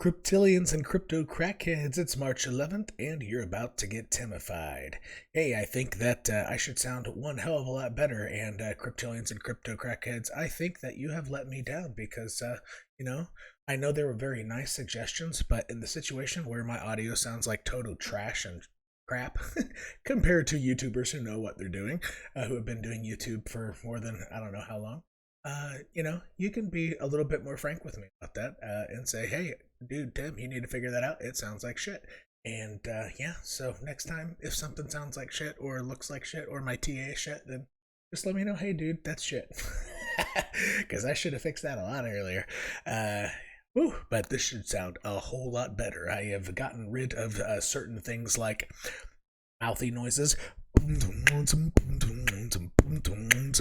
Cryptillians and crypto crackheads, it's March 11th, and you're about to get Timified. Hey, I think that I should sound one hell of a lot better, and Cryptillians and crypto crackheads, I think that you have let me down because, I know there were very nice suggestions, but in the situation where my audio sounds like total trash and crap compared to YouTubers who know what they're doing, who have been doing YouTube for more than I don't know how long, you can be a little bit more frank with me about that and say, hey, dude, Tim, you need to figure that out. It sounds like shit. And yeah, so next time, if something sounds like shit or looks like shit or my TA is shit, then just let me know, hey, dude, that's shit. Because I should have fixed that a lot earlier. But this should sound a whole lot better. I have gotten rid of certain things like mouthy noises.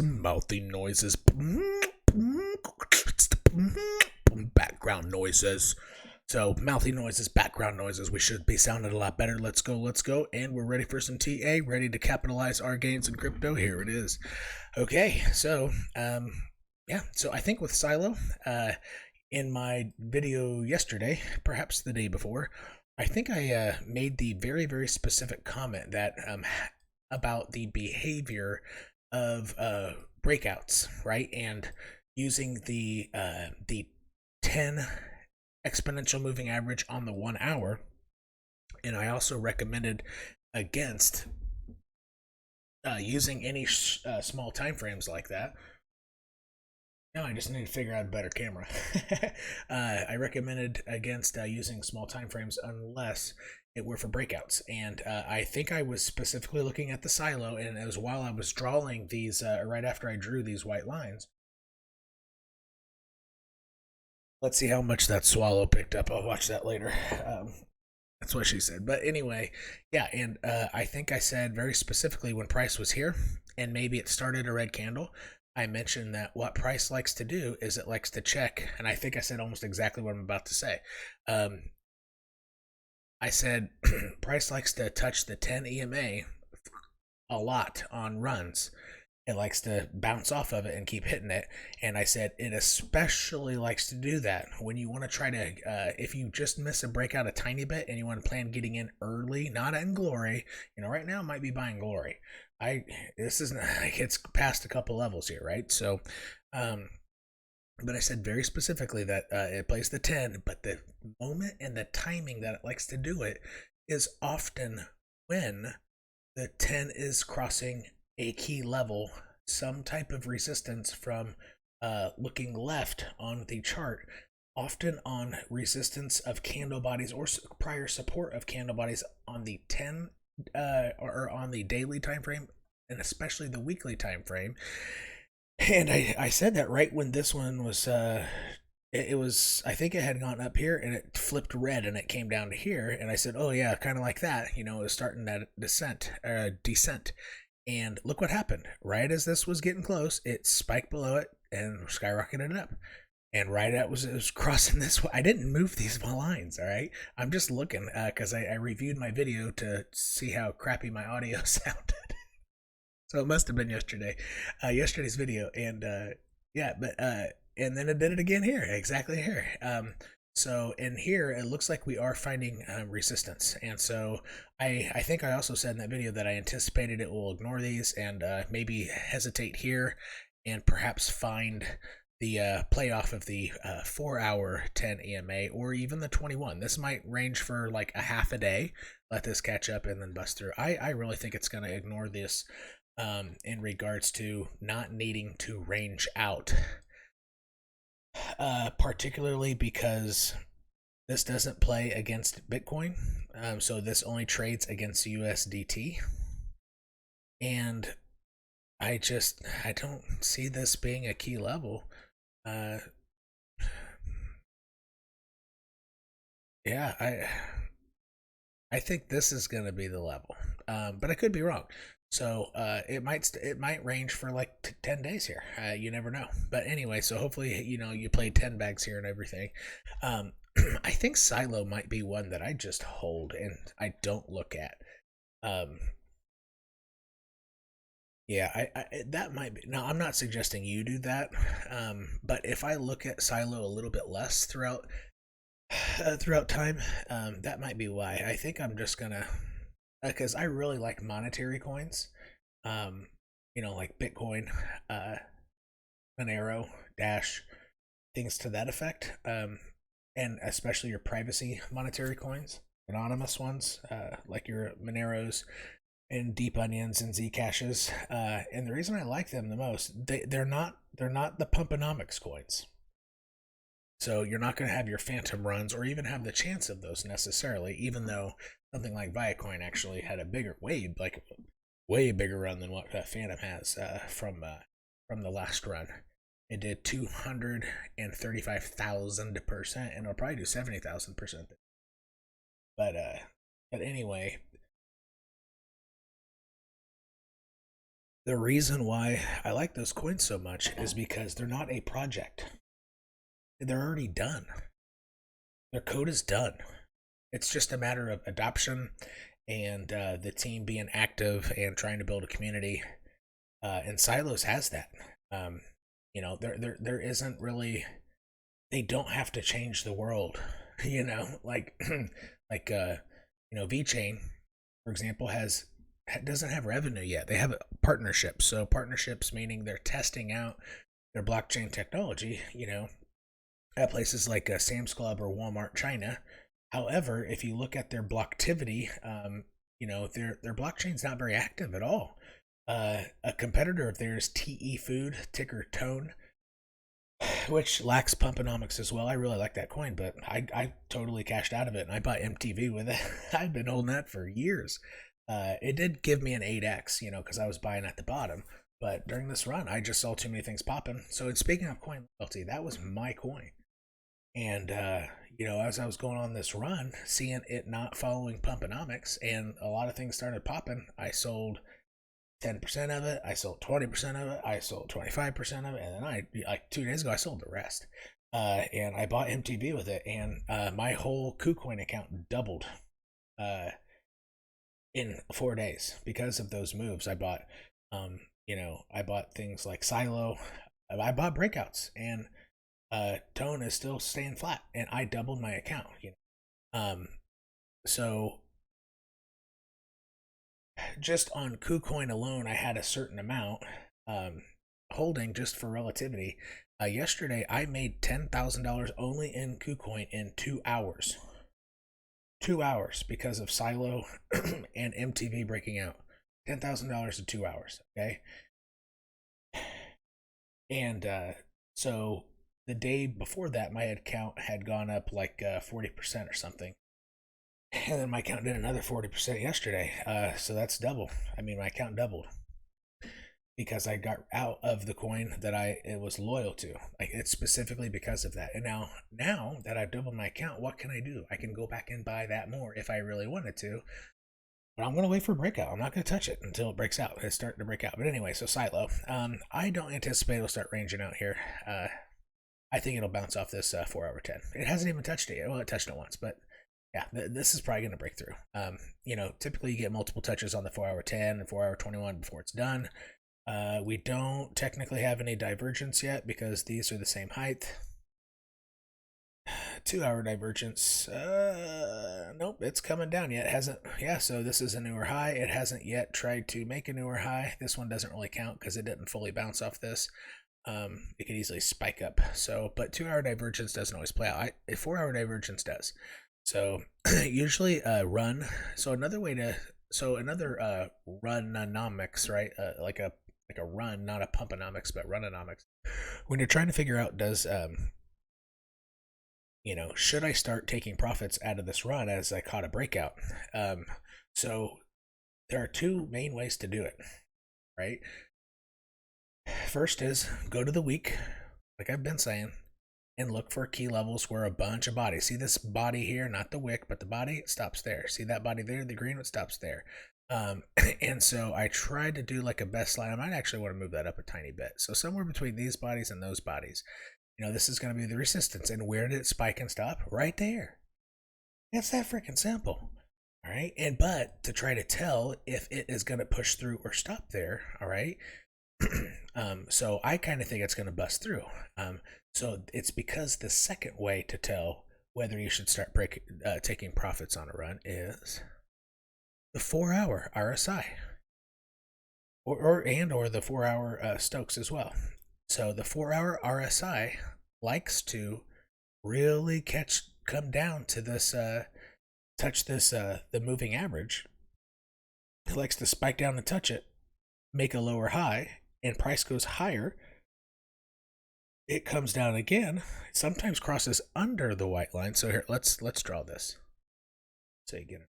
Mouthy noises. Background noises. So mouthy noises, background noises, we should be sounding a lot better. Let's go. And we're ready for some TA, ready to capitalize our gains in crypto. Here it is. Okay, so so I think with SYLO, in my video yesterday, perhaps the day before, I think I made the very, very specific comment that about the behavior of breakouts, right? And using the 10 exponential moving average on the 1 hour. And I also recommended against using any small time frames like that. No, I just need to figure out a better camera. I recommended against using small time frames unless it were for breakouts. And I think I was specifically looking at the SYLO, and it was while I was drawing these, right after I drew these white lines. Let's see how much that swallow picked up. I'll watch that later. That's what she said. But anyway, yeah, and I think I said very specifically when price was here, and maybe it started a red candle, I mentioned that what price likes to do is it likes to check, and I think I said almost exactly what I'm about to say. I said price likes to touch the 10 EMA a lot on runs. It likes to bounce off of it and keep hitting it. And I said it especially likes to do that when you want to try to, if you just miss a breakout a tiny bit and you want to plan getting in early, not in glory. Right now I might be buying glory. This isn't, it's past a couple levels here, right? So, but I said very specifically that it plays the 10, but the moment and the timing that it likes to do it is often when the 10 is crossing a key level, some type of resistance from looking left on the chart, often on resistance of candle bodies or prior support of candle bodies on the 10 or on the daily time frame, and especially the weekly time frame. And I said that right when this one was it was, I think it had gone up here and it flipped red and it came down to here, and I said, oh yeah, kind of like that, it was starting that descent. And look what happened. Right as this was getting close, it spiked below it and skyrocketed up. And right at it was crossing this way. I didn't move these lines, all right? I'm just looking because I reviewed my video to see how crappy my audio sounded. So it must have been yesterday's video. And and then it did it again here, exactly here. So in here, it looks like we are finding resistance. And so I think I also said in that video that I anticipated it will ignore these and maybe hesitate here and perhaps find the playoff of the 4-hour 10 EMA or even the 21. This might range for like a half a day. Let this catch up and then bust through. I really think it's going to ignore this in regards to not needing to range out. Particularly because this doesn't play against Bitcoin, so this only trades against USDT, and I don't see this being a key level. Yeah, I think this is going to be the level, but I could be wrong. So it might range for like 10 days here. You never know. But anyway, so hopefully you play 10 bags here and everything. I think SYLO might be one that I just hold and I don't look at. Yeah, that might be. Now, I'm not suggesting you do that, but if I look at SYLO a little bit less throughout throughout time. That might be why. I think I'm just gonna, because I really like monetary coins. Um, like Bitcoin, Monero, Dash, things to that effect. And especially your privacy monetary coins, anonymous ones, like your Moneros and Deep Onions and Zcashes. And the reason I like them the most, they're not the Pumponomics coins. So you're not going to have your phantom runs or even have the chance of those necessarily, even though something like Viacoin actually had a bigger, way bigger run than what Fantom has from the last run. It did 235,000%, and it'll probably do 70,000%. But anyway, the reason why I like those coins so much is because they're not a project. They're already done. Their code is done. It's just a matter of adoption and the team being active and trying to build a community. And SYLOs has that. There isn't really. They don't have to change the world. Like VeChain, for example, doesn't have revenue yet. They have partnerships. So partnerships meaning they're testing out their blockchain technology. At places like Sam's Club or Walmart China. However, if you look at their blocktivity, their blockchain's not very active at all. A competitor of theirs, TE Food, ticker Tone, which lacks Pumponomics as well. I really like that coin, but I totally cashed out of it, and I bought MTV with it. I've been holding that for years. It did give me an 8x, because I was buying at the bottom. But during this run, I just saw too many things popping. So speaking of coin loyalty, that was my coin. And, as I was going on this run, seeing it not following Pumponomics and a lot of things started popping, I sold 10% of it, I sold 20% of it, I sold 25% of it, and then like 2 days ago, I sold the rest. And I bought MTV with it, and my whole KuCoin account doubled in 4 days because of those moves. I bought, I bought things like SYLO, I bought breakouts, and Tone is still staying flat, and I doubled my account. So just on KuCoin alone, I had a certain amount holding just for relativity. Yesterday, I made $10,000 only in KuCoin in 2 hours. 2 hours because of SYLO and MTV breaking out. $10,000 in 2 hours. Okay, and so the day before that, my account had gone up like 40% or something. And then my account did another 40% yesterday. So that's double. I mean, my account doubled because I got out of the coin that it was loyal to. Like, it's specifically because of that. And now that I've doubled my account, what can I do? I can go back and buy that more if I really wanted to. But I'm going to wait for a breakout. I'm not going to touch it until it breaks out. It's starting to break out. But anyway, so SYLO. I don't anticipate it'll start ranging out here. I think it'll bounce off this 4-hour 10. It hasn't even touched it yet. Well, it touched it once, but yeah, this is probably going to break through. Typically you get multiple touches on the 4-hour 10 and 4-hour 21 before it's done. We don't technically have any divergence yet because these are the same height. 2-hour divergence. Nope, it's coming down yet. It hasn't. Yeah, so this is a newer high. It hasn't yet tried to make a newer high. This one doesn't really count because it didn't fully bounce off this. It could easily spike up. So, but 2-hour divergence doesn't always play out. 4-hour divergence does. So usually run. So another runonomics, right? Like a run, not a pumponomics, but runonomics. When you're trying to figure out should I start taking profits out of this run as I caught a breakout? So there are 2 main ways to do it, right? First is go to the week, like I've been saying, and look for key levels where a bunch of bodies. See this body here, not the wick, but the body, it stops there. See that body there, the green one stops there. And so I tried to do like a best line. I might actually want to move that up a tiny bit. So somewhere between these bodies and those bodies, this is going to be the resistance. And where did it spike and stop? Right there. It's that freaking simple. All right. But to try to tell if it is going to push through or stop there. All right. So I kind of think it's going to bust through. So it's because the second way to tell whether you should start taking profits on a run is the 4-hour RSI, or the 4-hour Stokes as well. So the 4-hour RSI likes to really come down to this, touch this, the moving average. It likes to spike down and touch it, make a lower high, and price goes higher. It comes down again, sometimes crosses under the white line. So here, let's draw this. So you get it.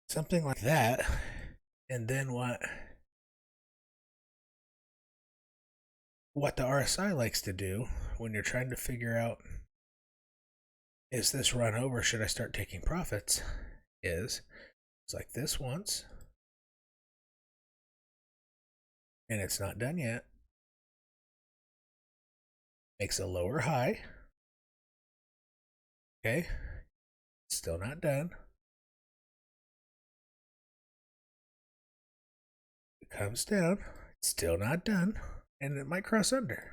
Something like that. And then what the RSI likes to do when you're trying to figure out, is this run over, should I start taking profits, is it's like this once, and it's not done yet, makes a lower high, okay, still not done, it comes down, still not done, and it might cross under.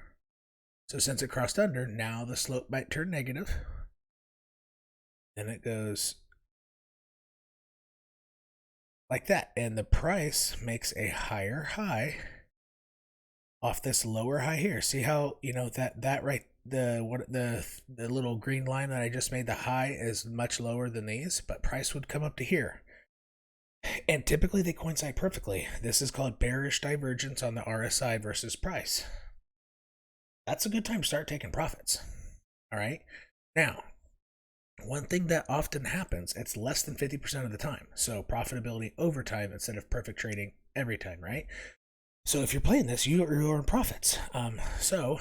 So since it crossed under, now the slope might turn negative. Then it goes like that, and the price makes a higher high off this lower high here. See how, you know, that right, the little green line that I just made, the high is much lower than these, but price would come up to here. And typically they coincide perfectly. This is called bearish divergence on the RSI versus price. That's a good time to start taking profits. All right. Now, one thing that often happens, it's less than 50% of the time. So profitability over time instead of perfect trading every time, right? So if you're playing this, you earn profits. So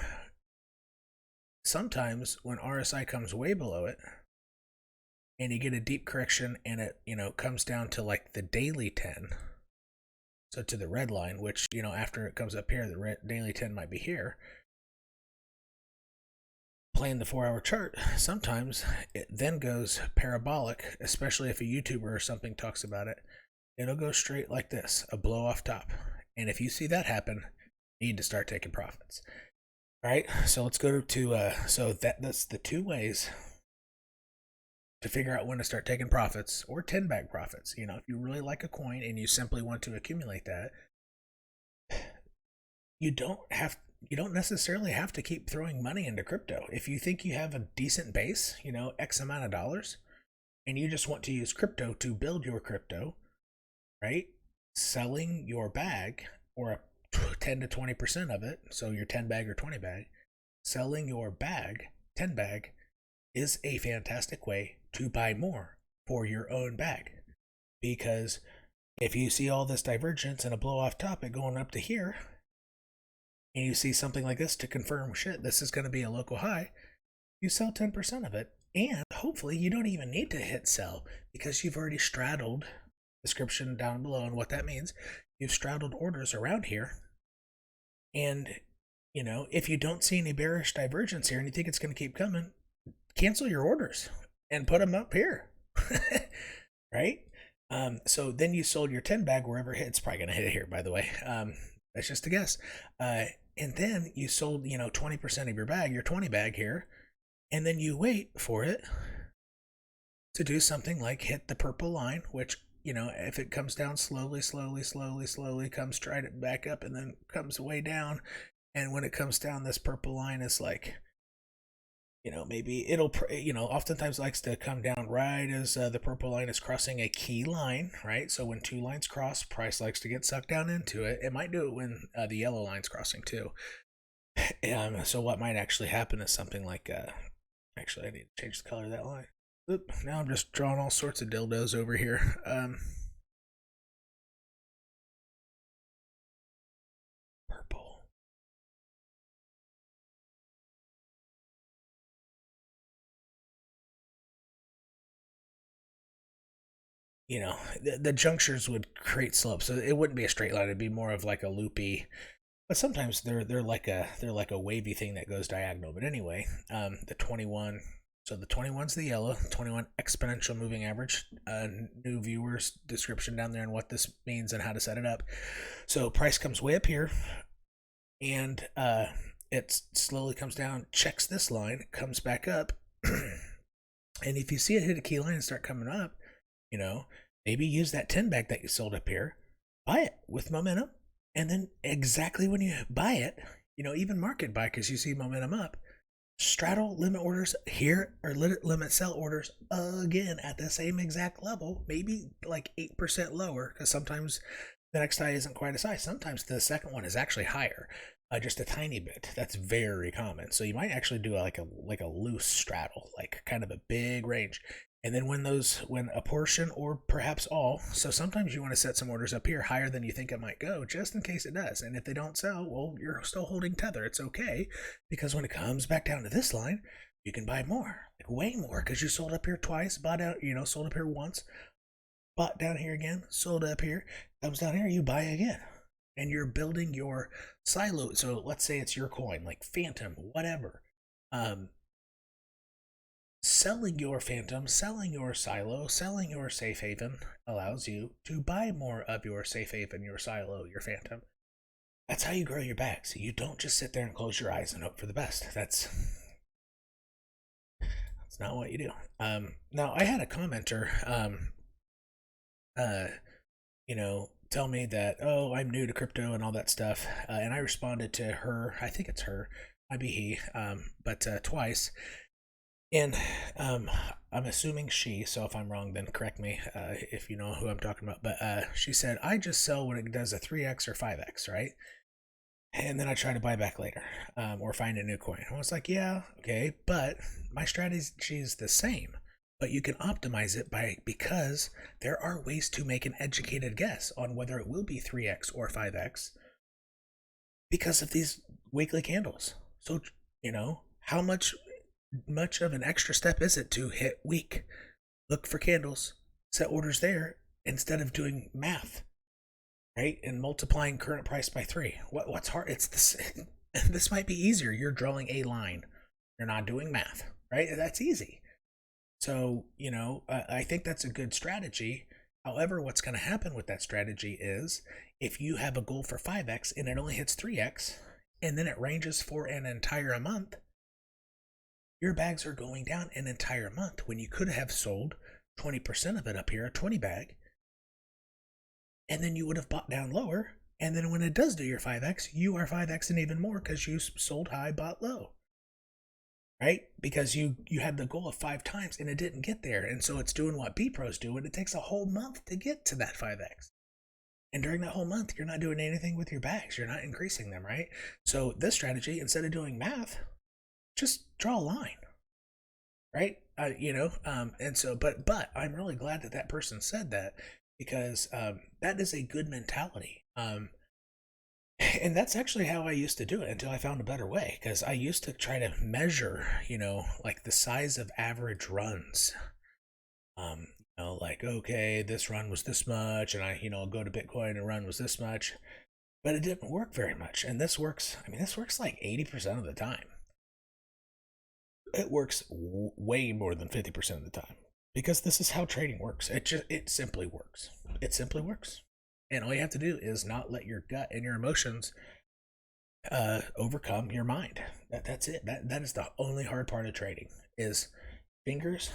sometimes when RSI comes way below it, and you get a deep correction, and it, you know, comes down to like the daily 10, so to the red line, which, you know, after it comes up here, the daily 10 might be here. Playing the 4-hour chart, sometimes it then goes parabolic, especially if a YouTuber or something talks about it. It'll go straight like this, a blow off top. And if you see that happen, you need to start taking profits. All right, so let's go to, so that's the two ways to figure out when to start taking profits, or 10-bag profits. You know, if you really like a coin and you simply want to accumulate that, you don't necessarily have to keep throwing money into crypto. If you think you have a decent base, you know, X amount of dollars, and you just want to use crypto to build your crypto, right? Selling your bag, or 10 to 20% of it, so your 10-bag or 20-bag, selling your bag, 10-bag, is a fantastic way to buy more for your own bag. Because if you see all this divergence and a blow off top, it going up to here, and you see something like this to confirm, shit, this is going to be a local high, you sell 10% of it, and hopefully you don't even need to hit sell, because you've already straddled, description down below, and what that means, you've straddled orders around here. And, you know, if you don't see any bearish divergence here and you think it's going to keep coming, cancel your orders and put them up here. Right? So then you sold your 10-bag wherever it hits. It's probably going to hit it here, by the way. That's just a guess. And then you sold, you know, 20% of your bag, your 20-bag here, and then you wait for it to do something like hit the purple line, which, you know, if it comes down slowly, comes right back up and then comes way down. And when it comes down, this purple line is like, you know, maybe it'll, you know, oftentimes likes to come down right as the purple line is crossing a key line, right? So when two lines cross, price likes to get sucked down into it. It might do it when the yellow line's crossing too. So what might actually happen is something like, actually I need to change the color of that line. Oop, now I'm just drawing all sorts of dildos over here. Purple. You know, the junctures would create slopes, so it wouldn't be a straight line. It'd be more of like a loopy, but sometimes they're like a wavy thing that goes diagonal. But anyway, the 21. So the 21's the yellow, 21 exponential moving average. New viewers description down there and what this means and how to set it up. So price comes way up here, and it slowly comes down, checks this line, comes back up, and if you see it hit a key line and start coming up, you know, maybe use that 10 bag that you sold up here, buy it with momentum, and then exactly when you buy it, you know, even market buy because you see momentum up, straddle limit orders here, or limit sell orders again at the same exact level, maybe like 8% lower, because sometimes the next high isn't quite as high. Sometimes the second one is actually higher, just a tiny bit. That's very common. So you might actually do like a loose straddle, like kind of a big range. And then when a portion or perhaps all, so sometimes you want to set some orders up here higher than you think it might go, just in case it does. And if they don't sell, well, you're still holding tether. It's okay, because when it comes back down to this line, you can buy more, like way more, because you sold up here twice, bought out, you know, sold up here once, bought down here again, sold up here, comes down here, you buy again. And you're building your SYLO. So let's say it's your coin, like Fantom, whatever. Selling your Fantom, selling your SYLO, selling your safe haven allows you to buy more of your safe haven, your SYLO, your Fantom. That's how you grow your bags. You don't just sit there and close your eyes and hope for the best. That's not what you do. Now I had a commenter, you know, tell me that, oh, I'm new to crypto and all that stuff, and I responded to her. I think it's her, might be he, but twice. And I'm assuming she, so if I'm wrong, then correct me if you know who I'm talking about. But she said, I just sell when it does a 3x or 5x, right? And then I try to buy back later, or find a new coin. I was like, yeah, okay, but my strategy is the same. But you can optimize it because there are ways to make an educated guess on whether it will be 3x or 5x because of these weekly candles. So, you know, how much of an extra step is it to hit week, look for candles, set orders there instead of doing math, right? And multiplying current price by 3. What's hard? It's this. This might be easier. You're drawing a line. You're not doing math, right? That's easy. So, you know, I think that's a good strategy. However, what's going to happen with that strategy is if you have a goal for 5x and it only hits 3x and then it ranges for an entire month, your bags are going down an entire month when you could have sold 20% of it up here, a 20 bag, and then you would have bought down lower. And then when it does do your 5x, you are 5x and even more because you sold high, bought low. Right? Because you had the goal of 5 times and it didn't get there. And so it's doing what BEPRO's do, and it takes a whole month to get to that 5x. And during that whole month, you're not doing anything with your bags. You're not increasing them, right? So this strategy, instead of doing math, just draw a line, right? You know, and so, but I'm really glad that person said that, because that is a good mentality. And that's actually how I used to do it until I found a better way, because I used to try to measure, you know, like the size of average runs. You know, like, okay, this run was this much, and I, you know, go to Bitcoin and run was this much, but it didn't work very much. And this works, I mean, this works like 80% of the time. It works way more than 50% of the time, because this is how trading works. It simply works. It simply works. And all you have to do is not let your gut and your emotions overcome your mind. That's it. That is the only hard part of trading, is fingers.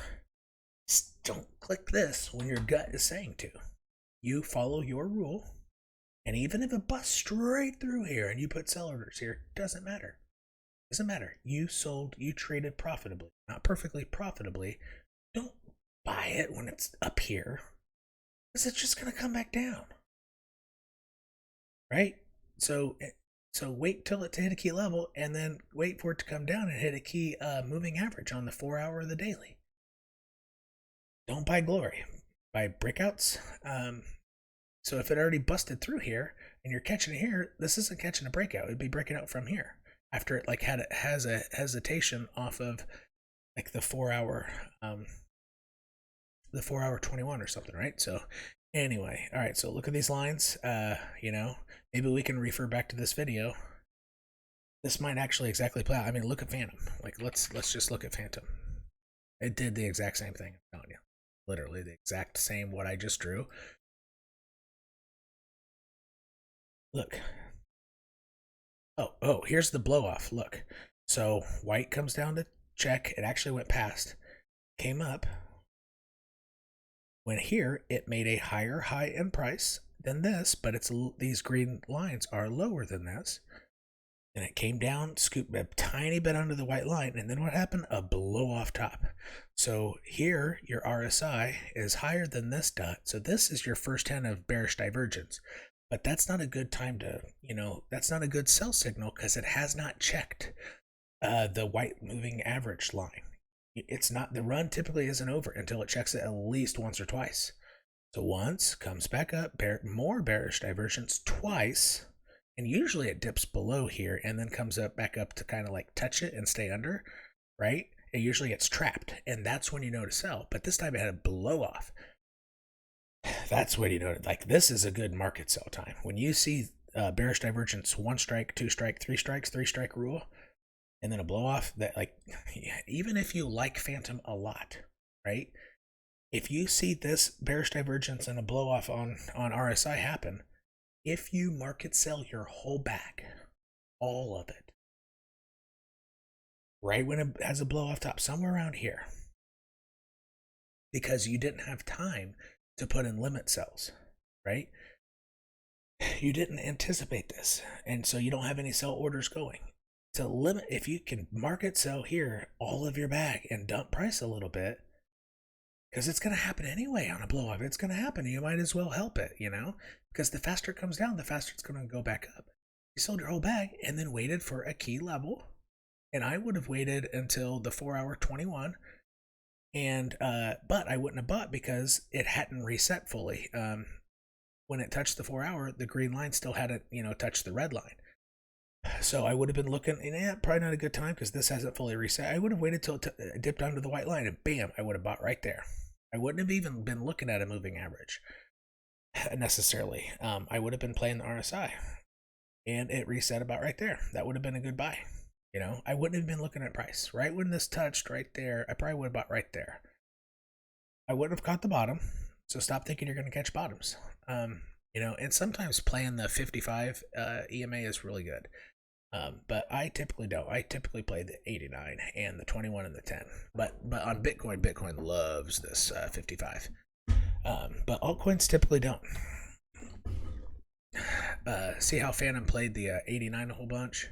Don't click this when your gut is saying to. You follow your rule, and even if it busts straight through here and you put sell orders here, doesn't matter. Doesn't matter. You sold, you traded profitably. Not perfectly profitably. Don't buy it when it's up here, because it's just going to come back down. Right? So wait till it to hit a key level, and then wait for it to come down and hit a key moving average on the 4-hour or the daily. Don't buy glory. Buy breakouts. So if it already busted through here and you're catching it here, this isn't catching a breakout. It'd be breaking out from here after it like has a hesitation off of like the 4-hour 21 or something, right? So anyway, all right, so look at these lines. You know, maybe we can refer back to this video this might actually exactly play out. I mean, look at Phantom. Like, let's just look at Phantom. It did the exact same thing. I'm telling you, literally the exact same what I just drew. Look. Oh, here's the blow off. Look. So white comes down to check. It actually went past, came up. When here, it made a higher high in price than this, but these green lines are lower than this. And it came down, scooped a tiny bit under the white line, and then what happened? A blow off top. So here, your RSI is higher than this dot. So this is your first hint of bearish divergence. But that's not a good time to, that's not a good sell signal because it has not checked the white moving average line. It's not, the run typically isn't over until it checks it at least once or twice. So once, comes back up, more bearish divergence, twice, and usually it dips below here and then comes up back up to kind of like touch it and stay under, right? It usually gets trapped, and that's when you know to sell. But this time it had a blow off. That's when you know, like, this is a good market sell time. When you see bearish divergence, 1 strike, 2 strike, 3 strikes, 3 strike rule, and then a blow off, that, like, even if you like Phantom a lot, right? If you see this bearish divergence and a blow off on RSI happen, if you market sell your whole bag, all of it, right when it has a blow off top, somewhere around here, because you didn't have time to put in limit sells, right? You didn't anticipate this, and so you don't have any sell orders going. To limit, if you can market sell here all of your bag and dump price a little bit, because it's going to happen anyway on a blow off. It's going to happen. You might as well help it, because the faster it comes down, the faster it's going to go back up. You sold your whole bag and then waited for a key level, and I would have waited until the 4-hour 21, and but I wouldn't have bought because it hadn't reset fully. When it touched the 4-hour, the green line still hadn't touched the red line. So I would have been looking, and probably not a good time because this hasn't fully reset. I would have waited till it dipped under the white line, and bam, I would have bought right there. I wouldn't have even been looking at a moving average necessarily. I would have been playing the RSI, and it reset about right there. That would have been a good buy. I wouldn't have been looking at price. Right when this touched right there, I probably would have bought right there. I wouldn't have caught the bottom, so stop thinking you're going to catch bottoms. And sometimes playing the 55 EMA is really good. But I typically don't. I typically play the 89 and the 21 and the 10. But on Bitcoin loves this 55. But altcoins typically don't. See how Phantom played the 89 a whole bunch?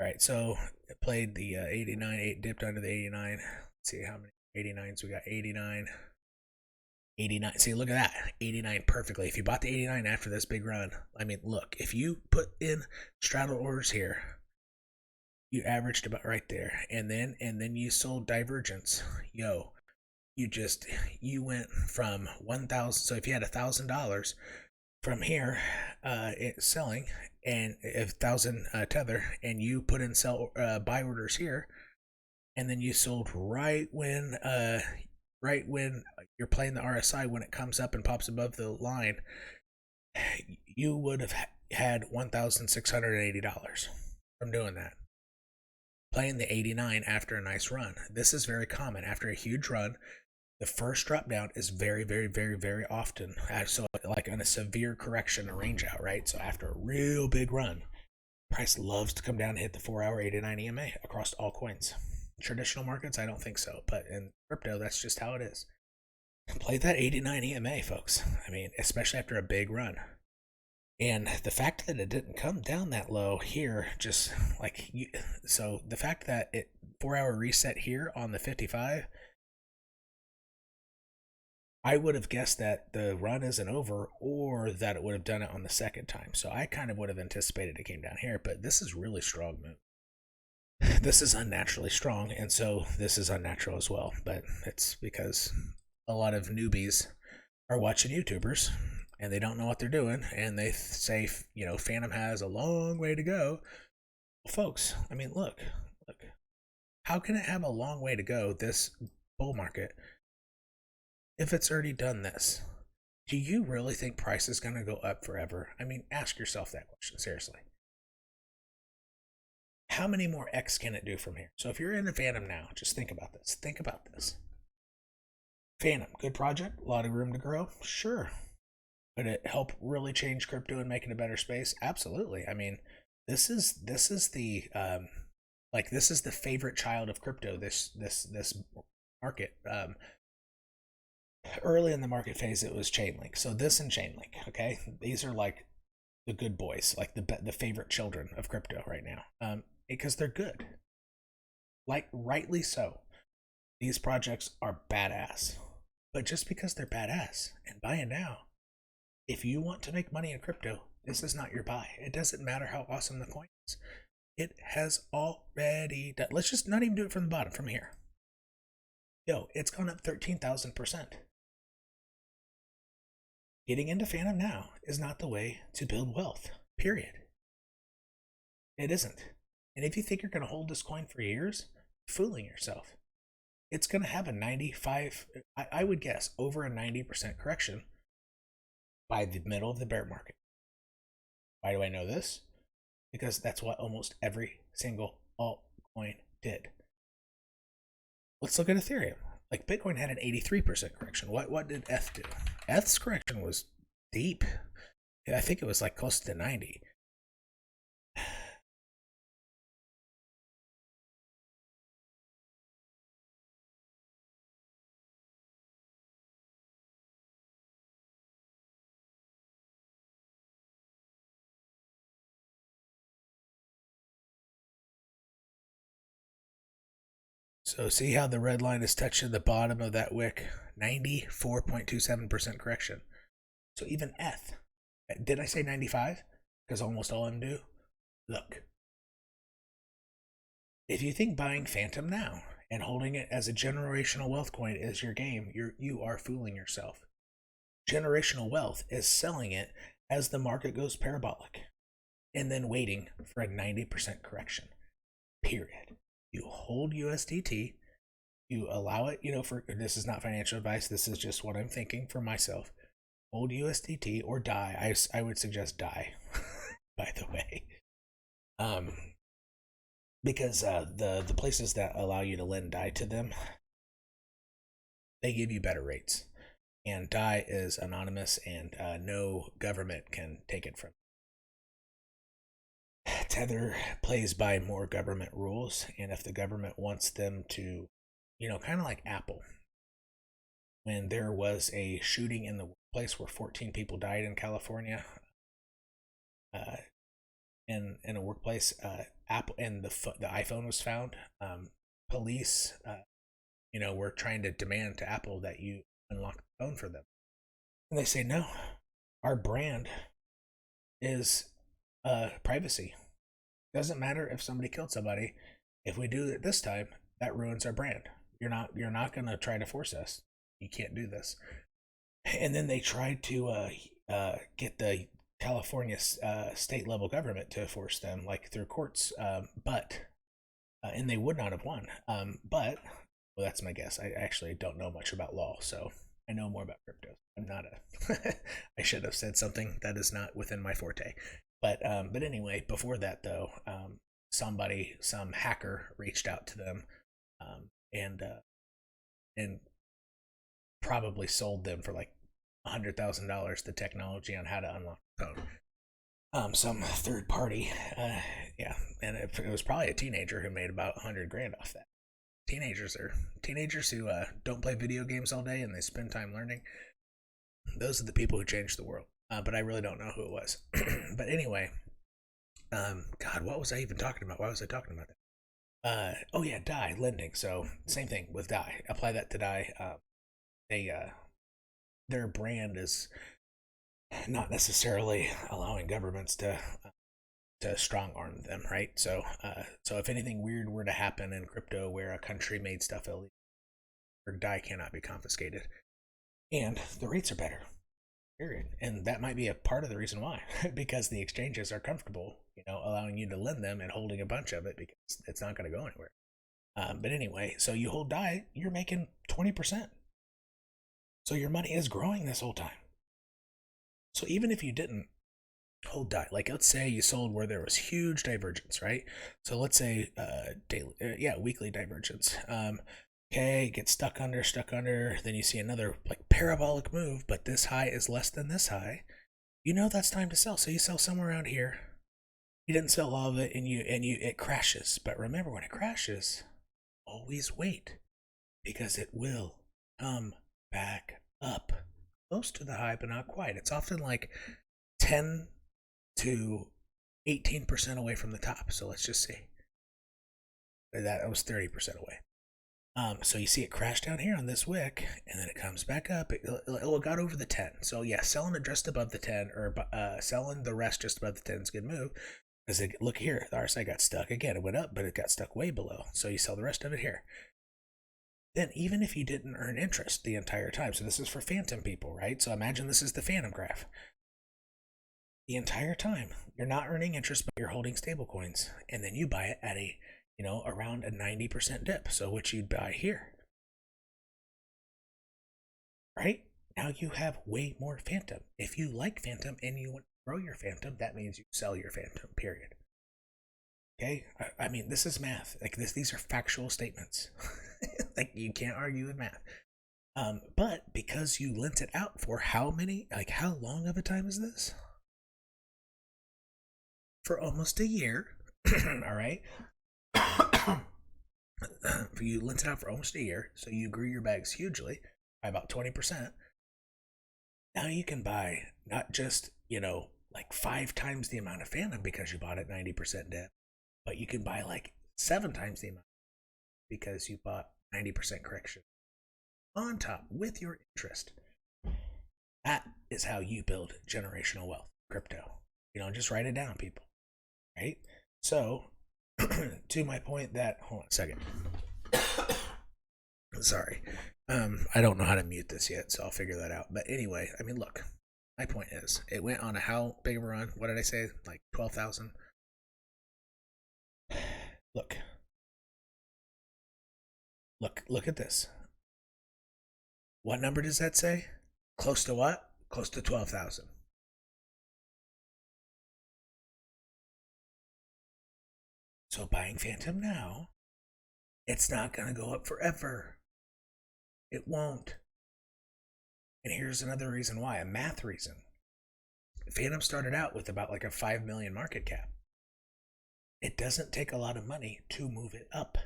All right, so it played the 89, it dipped under the 89. Let's see how many 89s we got. 89. See, look at that. 89 perfectly. If you bought the 89 after this big run, I mean, look, if you put in straddle orders here, you averaged about right there, and then you sold divergence. You went from 1,000. So if you had $1,000 from here, selling, and 1,000 tether, and you put in sell buy orders here, and then you sold right when you're playing the RSI, when it comes up and pops above the line, you would have had $1,680 from doing that. Playing the 89 after a nice run. This is very common. After a huge run, the first drop down is very, very, very, very often. So like on a severe correction, a range out, right? So after a real big run, price loves to come down and hit the 4-hour 89 EMA across all coins. Traditional markets, I don't think so, but in crypto, that's just how it is. Play that 89 EMA, folks. I mean, especially after a big run. And the fact that it didn't come down that low here, just like so the fact that it 4-hour reset here on the 55, I would have guessed that the run isn't over, or that it would have done it on the second time. So I kind of would have anticipated it came down here, but this is really strong move. This is unnaturally strong, and so this is unnatural as well. But it's because a lot of newbies are watching YouTubers and they don't know what they're doing, and they say, Phantom has a long way to go. Well, folks, I mean, look, how can it have a long way to go, this bull market, if it's already done this? Do you really think price is going to go up forever? I mean, ask yourself that question, seriously. how many more X can it do from here? So if you're in a Fantom now, just think about this. Think about this. Fantom, good project, a lot of room to grow. Sure. Could it help really change crypto and make it a better space? Absolutely. I mean, this is the this is the favorite child of crypto. This market. Early in the market phase, it was Chainlink. So this and Chainlink. Okay, these are like the good boys, like the favorite children of crypto right now. Because they're good. Like rightly so. These projects are badass. But just because they're badass and buy it now. If you want to make money in crypto, this is not your buy. It doesn't matter how awesome the coin is. It has already done. Let's just not even do it from the bottom, from here. Yo, it's gone up 13,000%. Getting into Fantom now is not the way to build wealth, period. It isn't. And if you think you're going to hold this coin for years, you're fooling yourself. It's going to have a 95, I would guess, over a 90% correction by the middle of the bear market. Why do I know this? Because that's what almost every single altcoin did. Let's look at Ethereum. Like Bitcoin had an 83% correction. What did ETH do? ETH's correction was deep. I think it was like close to 90. So see how the red line is touching the bottom of that wick? 94.27% correction. So even ETH, did I say 95? Because almost all of them do. Look, if you think buying Fantom now and holding it as a generational wealth coin is your game, you are fooling yourself. Generational wealth is selling it as the market goes parabolic and then waiting for a 90% correction. Period. You hold USDT, you allow it, for this is not financial advice, this is just what I'm thinking for myself. Hold USDT or DAI. I would suggest DAI, by the way. Because the places that allow you to lend DAI to them, they give you better rates. And DAI is anonymous and no government can take it from you. Tether plays by more government rules, and if the government wants them to, kind of like Apple, when there was a shooting in the workplace where 14 people died in California, in a workplace, Apple and the iPhone was found. Police, were trying to demand to Apple that you unlock the phone for them, and they say no. Our brand is privacy. Doesn't matter if somebody killed somebody. If we do it this time, that ruins our brand. You're not gonna try to force us. You can't do this. And then they tried to get the California state level government to force them, like through courts, but and they would not have won. But well, that's my guess. I actually don't know much about law, so I know more about crypto. I'm not a. I should have said something that is not within my forte. But anyway, before that though, some hacker reached out to them, and probably sold them for like $100,000 the technology on how to unlock the phone. Some third party, yeah, and it was probably a teenager who made about $100,000 off that. Teenagers who don't play video games all day and they spend time learning. Those are the people who change the world. But I really don't know who it was. But anyway, God, what was I even talking about? Why was I talking about that? Oh yeah, DAI lending. So same thing with DAI. Apply that to DAI. Their brand is not necessarily allowing governments to strong arm them, right? So if anything weird were to happen in crypto where a country made stuff illegal, or DAI cannot be confiscated, and the rates are better. Period. And that might be a part of the reason why, because the exchanges are comfortable, allowing you to lend them and holding a bunch of it because it's not going to go anywhere. But anyway, so you hold DAI, you're making 20%. So your money is growing this whole time. So even if you didn't hold die. Like let's say you sold where there was huge divergence, right? So let's say daily, weekly divergence. Okay, get stuck under, then you see another like parabolic move, but this high is less than this high. You know that's time to sell. So you sell somewhere around here. You didn't sell all of it and it crashes. But remember, when it crashes, always wait, because it will come back up close to the high, but not quite. It's often like 10 to 18% away from the top. So let's just see. That was 30% away. So you see it crash down here on this wick, and then it comes back up. It got over the 10. So yeah, selling it just above the 10, or selling the rest just above the 10 is a good move. Because look here, the RSI got stuck. Again, it went up, but it got stuck way below. So you sell the rest of it here. Then even if you didn't earn interest the entire time, so this is for Fantom people, right? So imagine this is the Fantom graph. The entire time, you're not earning interest, but you're holding stable coins. And then you buy it at a, around a 90% dip. So which you'd buy here. Right? Now you have way more Fantom. If you like Fantom and you want to grow your Fantom, that means you sell your Fantom, period. Okay? I mean, this is math. Like these are factual statements. Like you can't argue with math. But because you lent it out for how long of a time is this? For almost a year. All right? You lent it out for almost a year, so you grew your bags hugely by about 20%. Now you can buy not just, like 5 times the amount of Fantom because you bought it 90% dip, but you can buy like 7 times the amount because you bought 90% correction on top with your interest. That is how you build generational wealth, crypto. Just write it down, people. Right? So, to my point that, hold on a second. Sorry. I don't know how to mute this yet, so I'll figure that out. But anyway, I mean, look, my point is, it went on a how big of a run? What did I say? Like 12,000? Look at this. What number does that say? Close to what? Close to 12,000. So buying Fantom now, it's not going to go up forever. It won't. And here's another reason why, a math reason. Fantom started out with about like a 5 million market cap. It doesn't take a lot of money to move it up.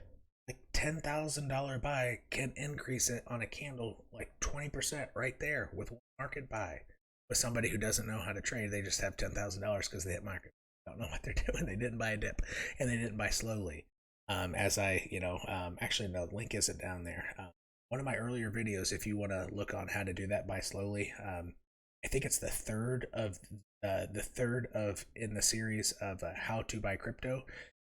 Like $10,000 buy can increase it on a candle like 20% right there with one market buy. With somebody who doesn't know how to trade, they just have $10,000 because they hit market. Don't know what they're doing. They didn't buy a dip, and they didn't buy slowly. Actually, no, the link isn't down there. One of my earlier videos, if you want to look on how to do that, buy slowly. I think it's the third of in the series of how to buy crypto.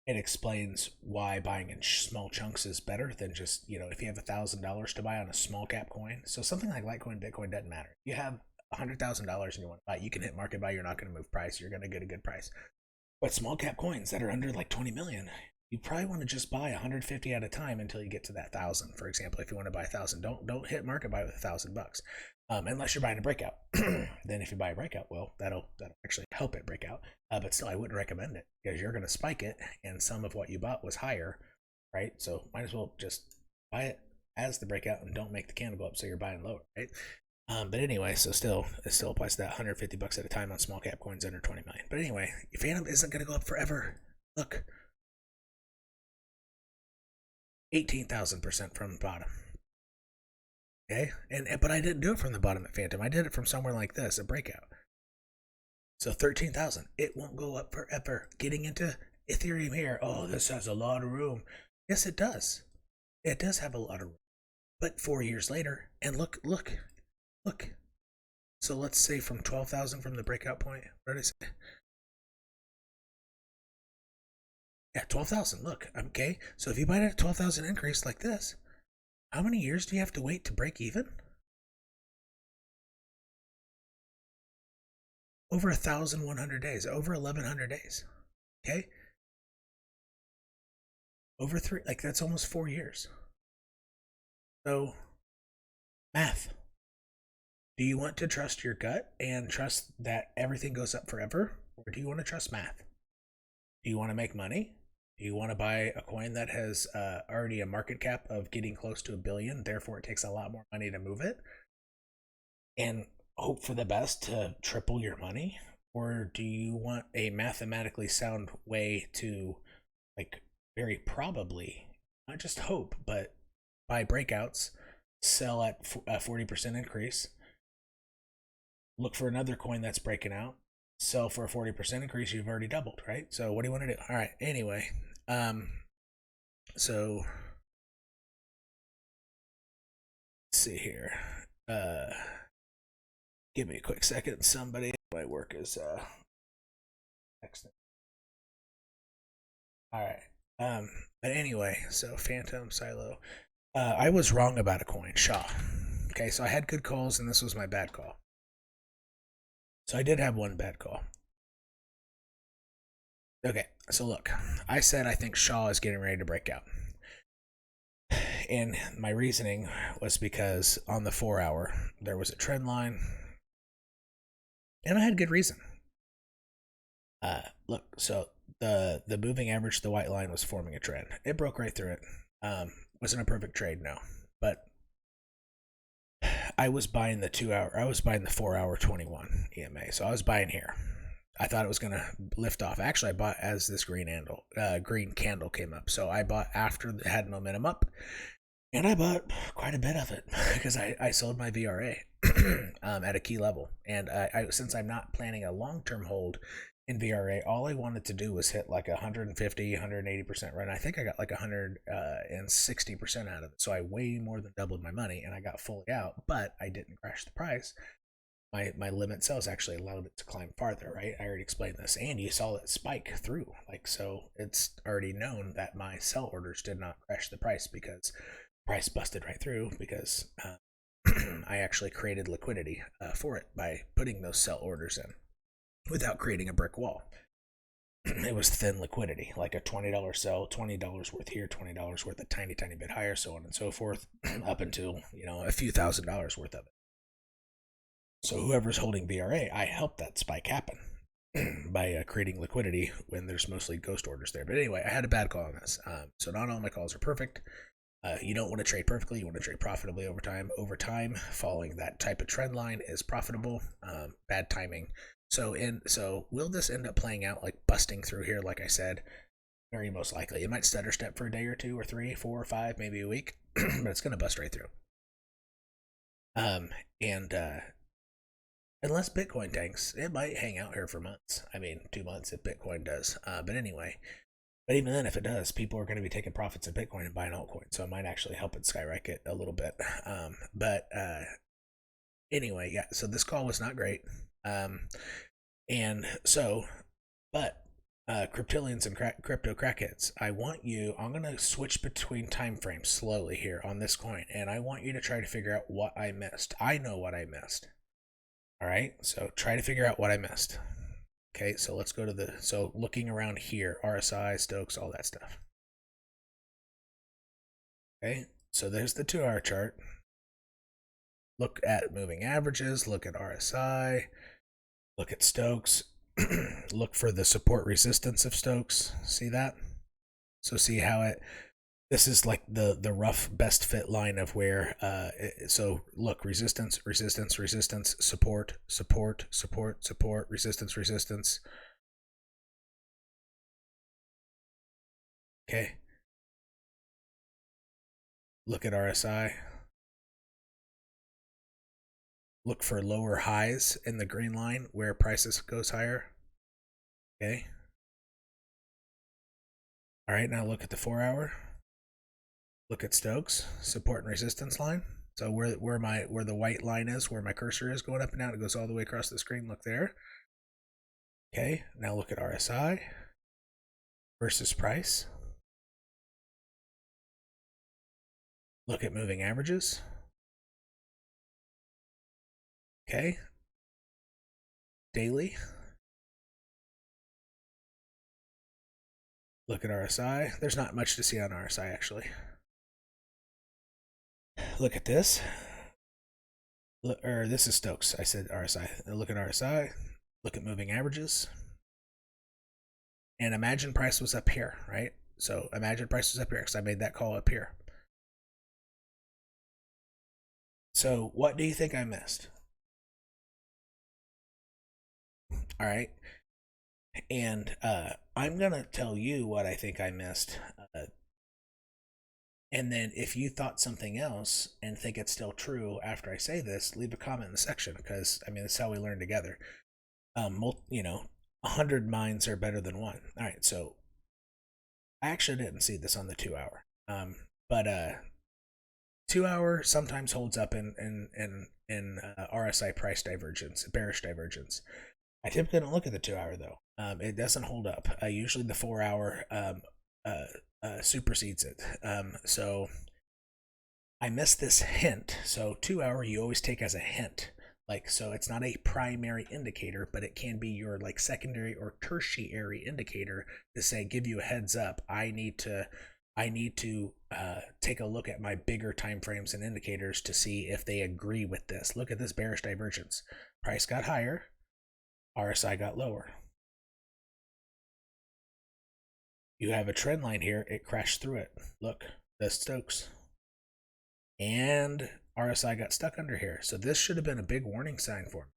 It explains why buying in small chunks is better than just, if you have $1,000 to buy on a small cap coin. So something like Litecoin, Bitcoin doesn't matter. You have $100,000 and you want to buy, you can hit market buy. You're not going to move price. You're going to get a good price. But small cap coins that are under like 20 million, you probably want to just buy 150 at a time until you get to that 1,000. For example, if you want to buy 1,000, don't hit market buy with $1,000. Unless you're buying a breakout. Then if you buy a breakout, well, that'll actually help it break out. But still, I wouldn't recommend it because you're going to spike it, and some of what you bought was higher, right? So might as well just buy it as the breakout and don't make the candle go up so you're buying lower, right? But anyway, so it still applies to that $150 at a time on small cap coins under 20 million. But anyway, your Fantom isn't going to go up forever. Look, 18,000% from the bottom. Okay, but I didn't do it from the bottom at Fantom. I did it from somewhere like this, a breakout. So 13,000. It won't go up forever. Getting into Ethereum here. Oh, this has a lot of room. Yes, it does. It does have a lot of room. But 4 years later, and look. So let's say from 12,000 from the breakout point. What did I say? Yeah, 12,000. Look, okay. So if you buy it at 12,000 increase like this, how many years do you have to wait to break even? Over 1,100 days. Over 1,100 days. Okay. Over that's almost 4 years. So, math. Do you want to trust your gut and trust that everything goes up forever? Or do you want to trust math? Do you want to make money? Do you want to buy a coin that has already a market cap of getting close to $1 billion, therefore it takes a lot more money to move it, and hope for the best to triple your money? Or do you want a mathematically sound way to, like, very probably, not just hope, but buy breakouts, sell at a 40% increase, look for another coin that's breaking out, sell for a 40% increase? You've already doubled, right? So what do you want to do? All right, anyway, so let's see here. Give me a quick second. Somebody, my work is texting. All right. But anyway, so Fantom, SYLO. I was wrong about a coin, 𝐻A. Okay, so I had good calls, and this was my bad call. So I did have one bad call. Okay, so look, I said I think 𝐻A is getting ready to break out. And my reasoning was because on the 4-hour, there was a trend line, and I had good reason. Look, so the moving average, the white line, was forming a trend. It broke right through it. Wasn't a perfect trade, no, but I was buying the 2-hour, I was buying the 4-hour 21 EMA, so I was buying here. I thought it was gonna lift off. Actually, I bought as this green candle came up, so I bought after it had momentum up, and I bought quite a bit of it because I sold my VRA at a key level, and since I'm not planning a long-term hold in VRA, all I wanted to do was hit like 150, 180% run. I think I got like 160% out of it, so I way more than doubled my money, and I got fully out, but I didn't crash the price. My limit sells actually allowed it to climb farther, right? I already explained this, and you saw it spike through, like, so it's already known that my sell orders did not crash the price because price busted right through, because I actually created liquidity for it by putting those sell orders in without creating a brick wall. It was thin liquidity, like a $20 sell, $20 worth here, $20 worth a tiny bit higher, so on and so forth, up until, you know, a few $1,000s worth of it. So whoever's holding VRA, I helped that spike happen by creating liquidity when there's mostly ghost orders there. But anyway, I had a bad call on this. So not all my calls are perfect. You don't want to trade perfectly. You want to trade profitably over time. Over time, following that type of trend line is profitable. Bad timing. So will this end up playing out like busting through here? Like I said, very most likely. It might stutter step for a day or two or 3, 4, or 5, maybe a week, but it's going to bust right through. Unless Bitcoin tanks, it might hang out here for months. I mean, 2 months if Bitcoin does. But anyway, but even then, if it does, people are going to be taking profits in Bitcoin and buying altcoins, so it might actually help it skyrocket a little bit. Anyway, yeah. So this call was not great. And so, but cryptillions and crypto crackheads, I'm going to switch between time frames slowly here on this coin, and I want you to try to figure out what I missed. I know what I missed. All right, so try to figure out what I missed. Okay, so let's go to so looking around here, RSI, Stokes, all that stuff. Okay, so there's the 2-hour chart. Look at moving averages, look at RSI, look at Stokes, look for the support resistance of Stokes. See that? So see how this is like the rough best fit line of where, so look, resistance, resistance, resistance, support, support, support, support, resistance, resistance. Okay. Look at RSI. Look for lower highs in the green line where prices goes higher. Okay. All right, now look at the 4-hour. Look at Stokes, support and resistance line. So where the white line is, where my cursor is going up and down, it goes all the way across the screen. Look there. Okay, now look at RSI versus price. Look at moving averages. Okay. Daily. Look at RSI. There's not much to see on RSI actually. Look at this. This is Stokes. I said RSI. Look at RSI. Look at moving averages. And imagine price was up here, right? So imagine price was up here because I made that call up here. So what do you think I missed? All right. And I'm going to tell you what I think I missed. And then if you thought something else and think it's still true after I say this, leave a comment in the section because, I mean, that's how we learn together. 100 minds are better than one. All right, so I actually didn't see this on the 2 hour. But 2 hour sometimes holds up in RSI price divergence, bearish divergence. I typically don't look at the 2 hour though. It doesn't hold up. Usually the 4 hour supersedes it. So I missed this hint. So 2 hour you always take as a hint. Like, so it's not a primary indicator, but it can be your like secondary or tertiary indicator to say, give you a heads up. I need to take a look at my bigger time frames and indicators to see if they agree with this. Look at this bearish divergence. Price got higher, RSI got lower. You have a trend line here. It crashed through it. Look, the Stokes. And RSI got stuck under here. So this should have been a big warning sign for me.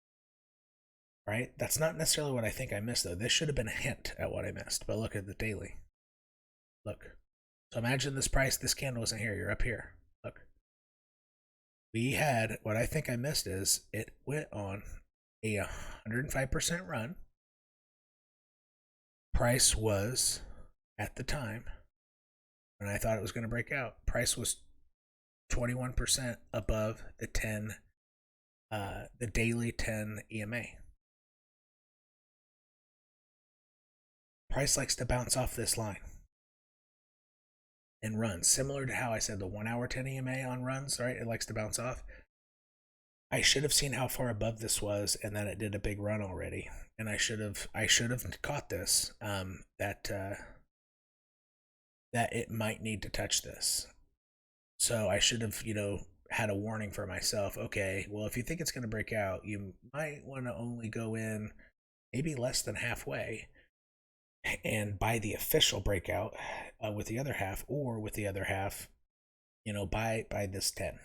Right? That's not necessarily what I think I missed, though. This should have been a hint at what I missed. But look at the daily. Look. So imagine this price, this candle wasn't here. You're up here. Look. We had, what I think I missed is, it went on a 105% run. Price was, at the time, when I thought it was going to break out, price was 21% above the daily 10 EMA. Price likes to bounce off this line and runs, similar to how I said the 1 hour 10 EMA on runs, right? It likes to bounce off. I should have seen how far above this was, and then it did a big run already. And I should have caught this, that it might need to touch this. So I should have, had a warning for myself. Okay, well, if you think it's going to break out, you might want to only go in maybe less than halfway and buy the official breakout with the other half, or with the other half, buy this 10.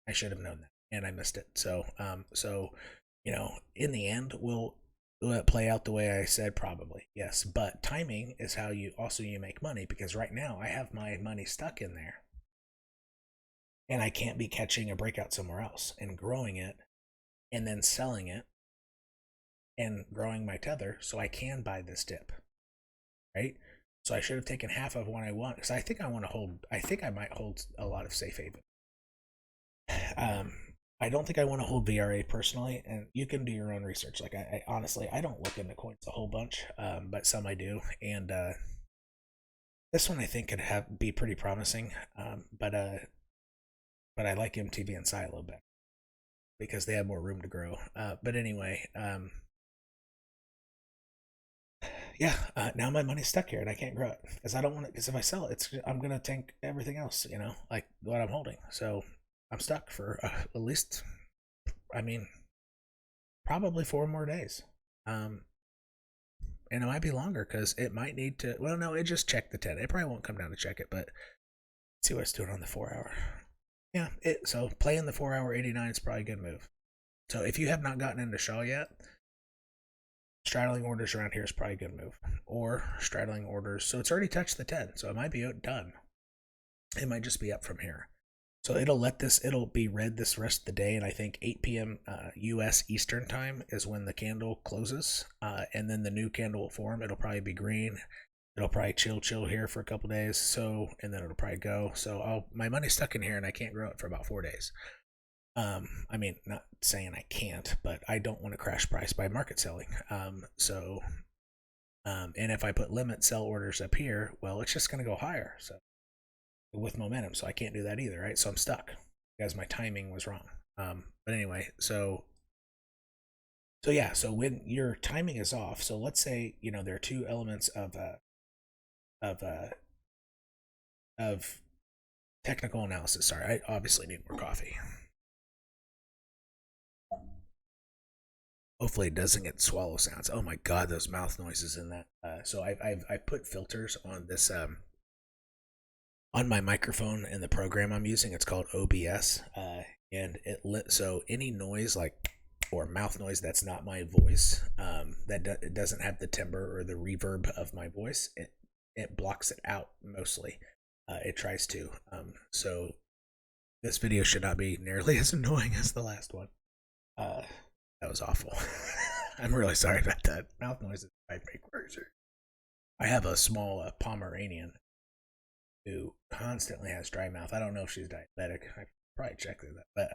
I should have known that, and I missed it. So, in the end, will it play out the way I said? Probably, yes. But timing is how you make money, because right now I have my money stuck in there. And I can't be catching a breakout somewhere else and growing it and then selling it and growing my tether so I can buy this dip, right? So I should have taken half of what I want, because I think I might hold a lot of safe haven. I don't think I want to hold VRA personally, and you can do your own research. Like, I honestly, I don't look into coins a whole bunch, but some I do. And this one I think could be pretty promising, but I like MTV and SYLO better because they have more room to grow. But anyway, now my money's stuck here and I can't grow it because I don't want it. Because if I sell it, I'm gonna tank everything else, like what I'm holding. So I'm stuck for at least, probably 4 more days. And it might be longer because it might need to. Well, no, it just checked the 10. It probably won't come down to check it, but let's see what it's doing on the 4 hour. Yeah, so playing the 4 hour 89 is probably a good move. So if you have not gotten into 𝐭𝐫 yet, straddling orders around here is probably a good move. Or straddling orders. So it's already touched the 10, so it might be done. It might just be up from here. So it'll be red this rest of the day, and I think 8 p.m. US Eastern time is when the candle closes, and then the new candle will form. It'll probably be green. It'll probably chill here for a couple days, and then it'll probably go. So my money's stuck in here, and I can't grow it for about 4 days. Not saying I can't, but I don't want to crash price by market selling. And if I put limit sell orders up here, well, it's just going to go higher. So with momentum, so I can't do that either, right? So I'm stuck because my timing was wrong. But anyway, so yeah, so when your timing is off, so let's say there are 2 elements of technical analysis. Sorry, I obviously need more coffee. Hopefully it doesn't get swallow sounds. Oh my god, those mouth noises in that. So I've put filters on this on my microphone in the program I'm using. It's called OBS, and so any noise like or mouth noise that's not my voice, it doesn't have the timbre or the reverb of my voice. It blocks it out mostly. It tries to. So this video should not be nearly as annoying as the last one. That was awful. I'm really sorry about that. Mouth noises drive me crazy. I have a small Pomeranian who constantly has dry mouth. I don't know if she's diabetic. I probably checked that, but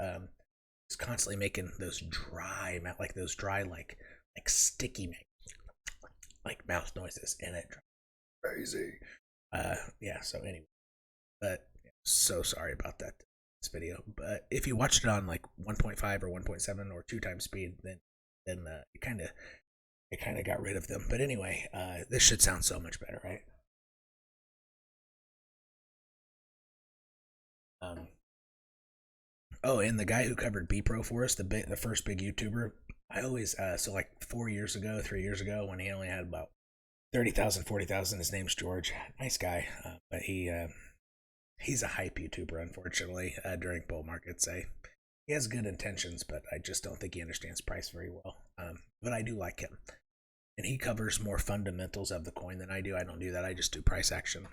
she's constantly making those dry mouth, like those dry, like sticky, like mouth noises, and it drives me crazy. Yeah. So anyway, but so sorry about that. This video, but if you watched it on like 1.5 or 1.7 or 2 times speed, then it kind of got rid of them. But anyway, this should sound so much better, right? Oh, and the guy who covered BEPRO for us, the first big YouTuber, I always so like 3 years ago, when he only had about 30,000, 40,000. His name's George. Nice guy, but he's a hype YouTuber, unfortunately, during bull markets. He has good intentions, but I just don't think he understands price very well. But I do like him. And he covers more fundamentals of the coin than I do. I don't do that. I just do price action.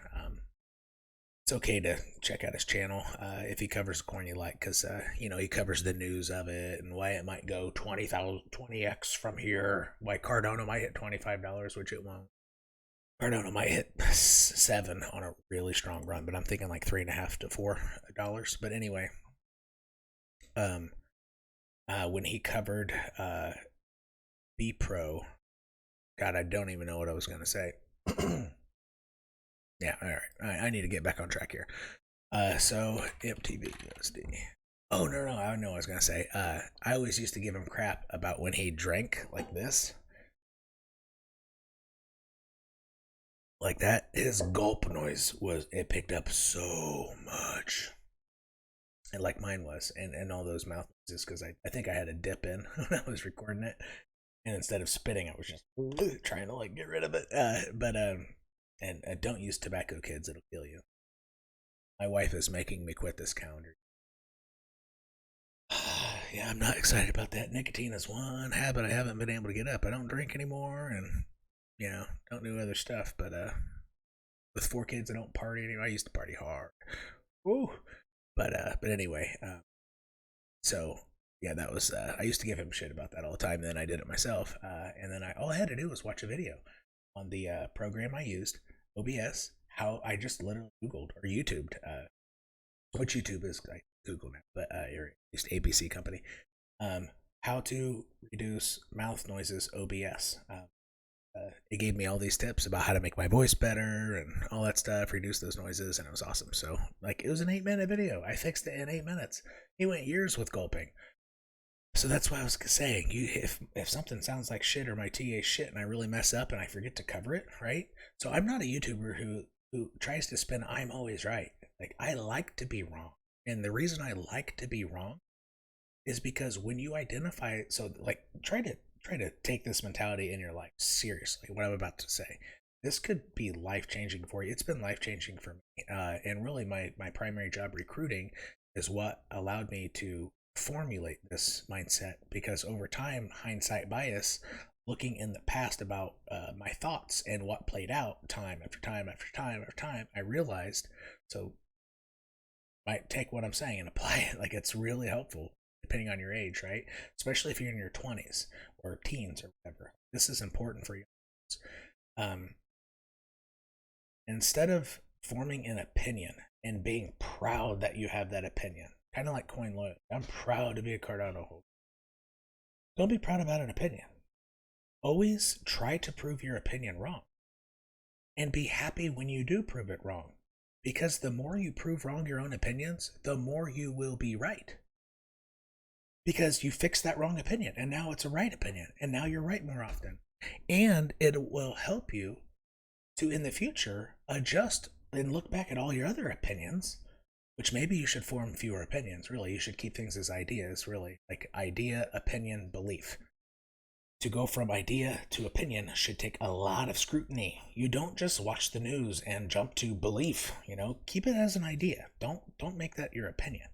It's okay to check out his channel if he covers a coin you like, because, he covers the news of it and why it might go 20x from here, why Cardano might hit $25, which it won't. Cardano might hit $7 on a really strong run, but I'm thinking like $3.50 to $4. But anyway, when he covered BEPRO, God, I don't even know what I was gonna say. Yeah, all right. I need to get back on track here. So MTV USD. Oh no, I know what I was gonna say. I always used to give him crap about when he drank like this. Like that, his gulp noise it picked up so much, and like mine was, and all those mouth noises, because I think I had a dip in when I was recording it, and instead of spitting, I was just trying to like get rid of it. And don't use tobacco, kids; it'll kill you. My wife is making me quit this calendar. Yeah, I'm not excited about that. Nicotine is one habit I haven't been able to get up. I don't drink anymore, and don't do other stuff, but with 4 kids I don't party anymore. I used to party hard. Woo. But anyway, so yeah, that was I used to give him shit about that all the time, and then I did it myself, and then all I had to do was watch a video on the program I used, OBS, how I just literally Googled or YouTubed, which YouTube is like Google now, but at least ABC company, how to reduce mouth noises OBS. It gave me all these tips about how to make my voice better and all that stuff, reduce those noises, and it was awesome. So, like, it was an 8-minute video. I fixed it in 8 minutes. He went years with gulping. So that's why I was saying, if something sounds like shit or my TA shit and I really mess up and I forget to cover it, right? So I'm not a YouTuber who tries to spin I'm always right. Like, I like to be wrong. And the reason I like to be wrong is because when you identify it, so like try to take this mentality in your life seriously. What I'm about to say, this could be life-changing for you. It's been life-changing for me, and really my primary job, recruiting, is what allowed me to formulate this mindset, because over time, hindsight bias, looking in the past about my thoughts and what played out time after time after time after time, I realized, so might take what I'm saying and apply it. Like, it's really helpful depending on your age, right? Especially if you're in your 20s or teens or whatever. This is important for you. Instead of forming an opinion and being proud that you have that opinion, kind of like coin loyalty. I'm proud to be a Cardano holder. Don't be proud about an opinion. Always try to prove your opinion wrong. And be happy when you do prove it wrong. Because the more you prove wrong your own opinions, the more you will be right. Because you fixed that wrong opinion, and now it's a right opinion, and now you're right more often. And it will help you to, in the future, adjust and look back at all your other opinions, which maybe you should form fewer opinions. Really, you should keep things as ideas, really, like idea, opinion, belief. to go from idea to opinion should take a lot of scrutiny. You don't just watch the news and jump to belief, keep it as an idea. Don't make that your opinion,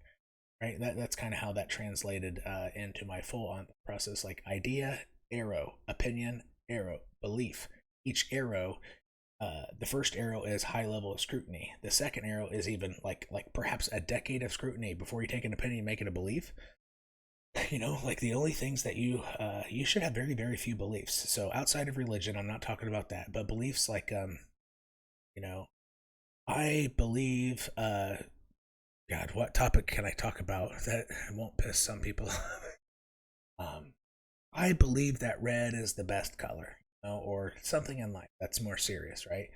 right? That's kind of how that translated into my full on process, like idea, arrow, opinion, arrow, belief. Each arrow, the first arrow is high level of scrutiny. The second arrow is even like perhaps a decade of scrutiny before you take an opinion and make it a belief. Like the only things that you should have very, very few beliefs. So outside of religion, I'm not talking about that, but beliefs like, I believe, God, what topic can I talk about that won't piss some people off? I believe that red is the best color, or something in life that's more serious, right?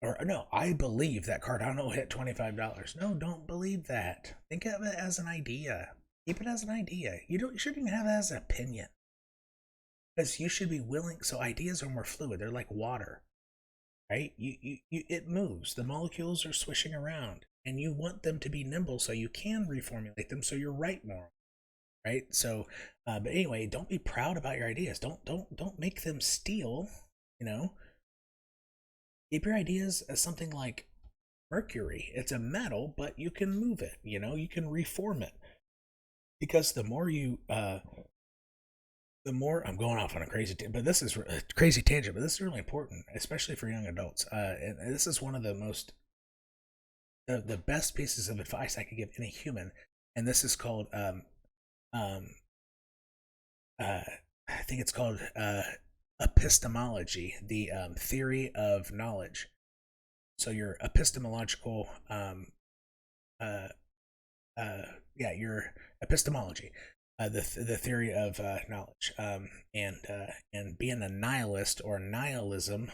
Or no, I believe that Cardano hit $25. No, don't believe that. Think of it as an idea. Keep it as an idea. You shouldn't even have it as an opinion. Because you should be willing. So ideas are more fluid. They're like water, right? It moves. The molecules are swishing around, and you want them to be nimble so you can reformulate them so you're right more, right? So, but anyway, don't be proud about your ideas. Don't make them steal. Keep your ideas as something like mercury. It's a metal, but you can move it. You can reform it. Because the more I'm going off on a crazy tangent, but this is a crazy tangent, but this is really important, especially for young adults. And this is one of the best pieces of advice I could give any human. And this is called, I think it's called epistemology, the theory of knowledge. So your epistemological, your epistemology, the theory of knowledge, and being a nihilist or nihilism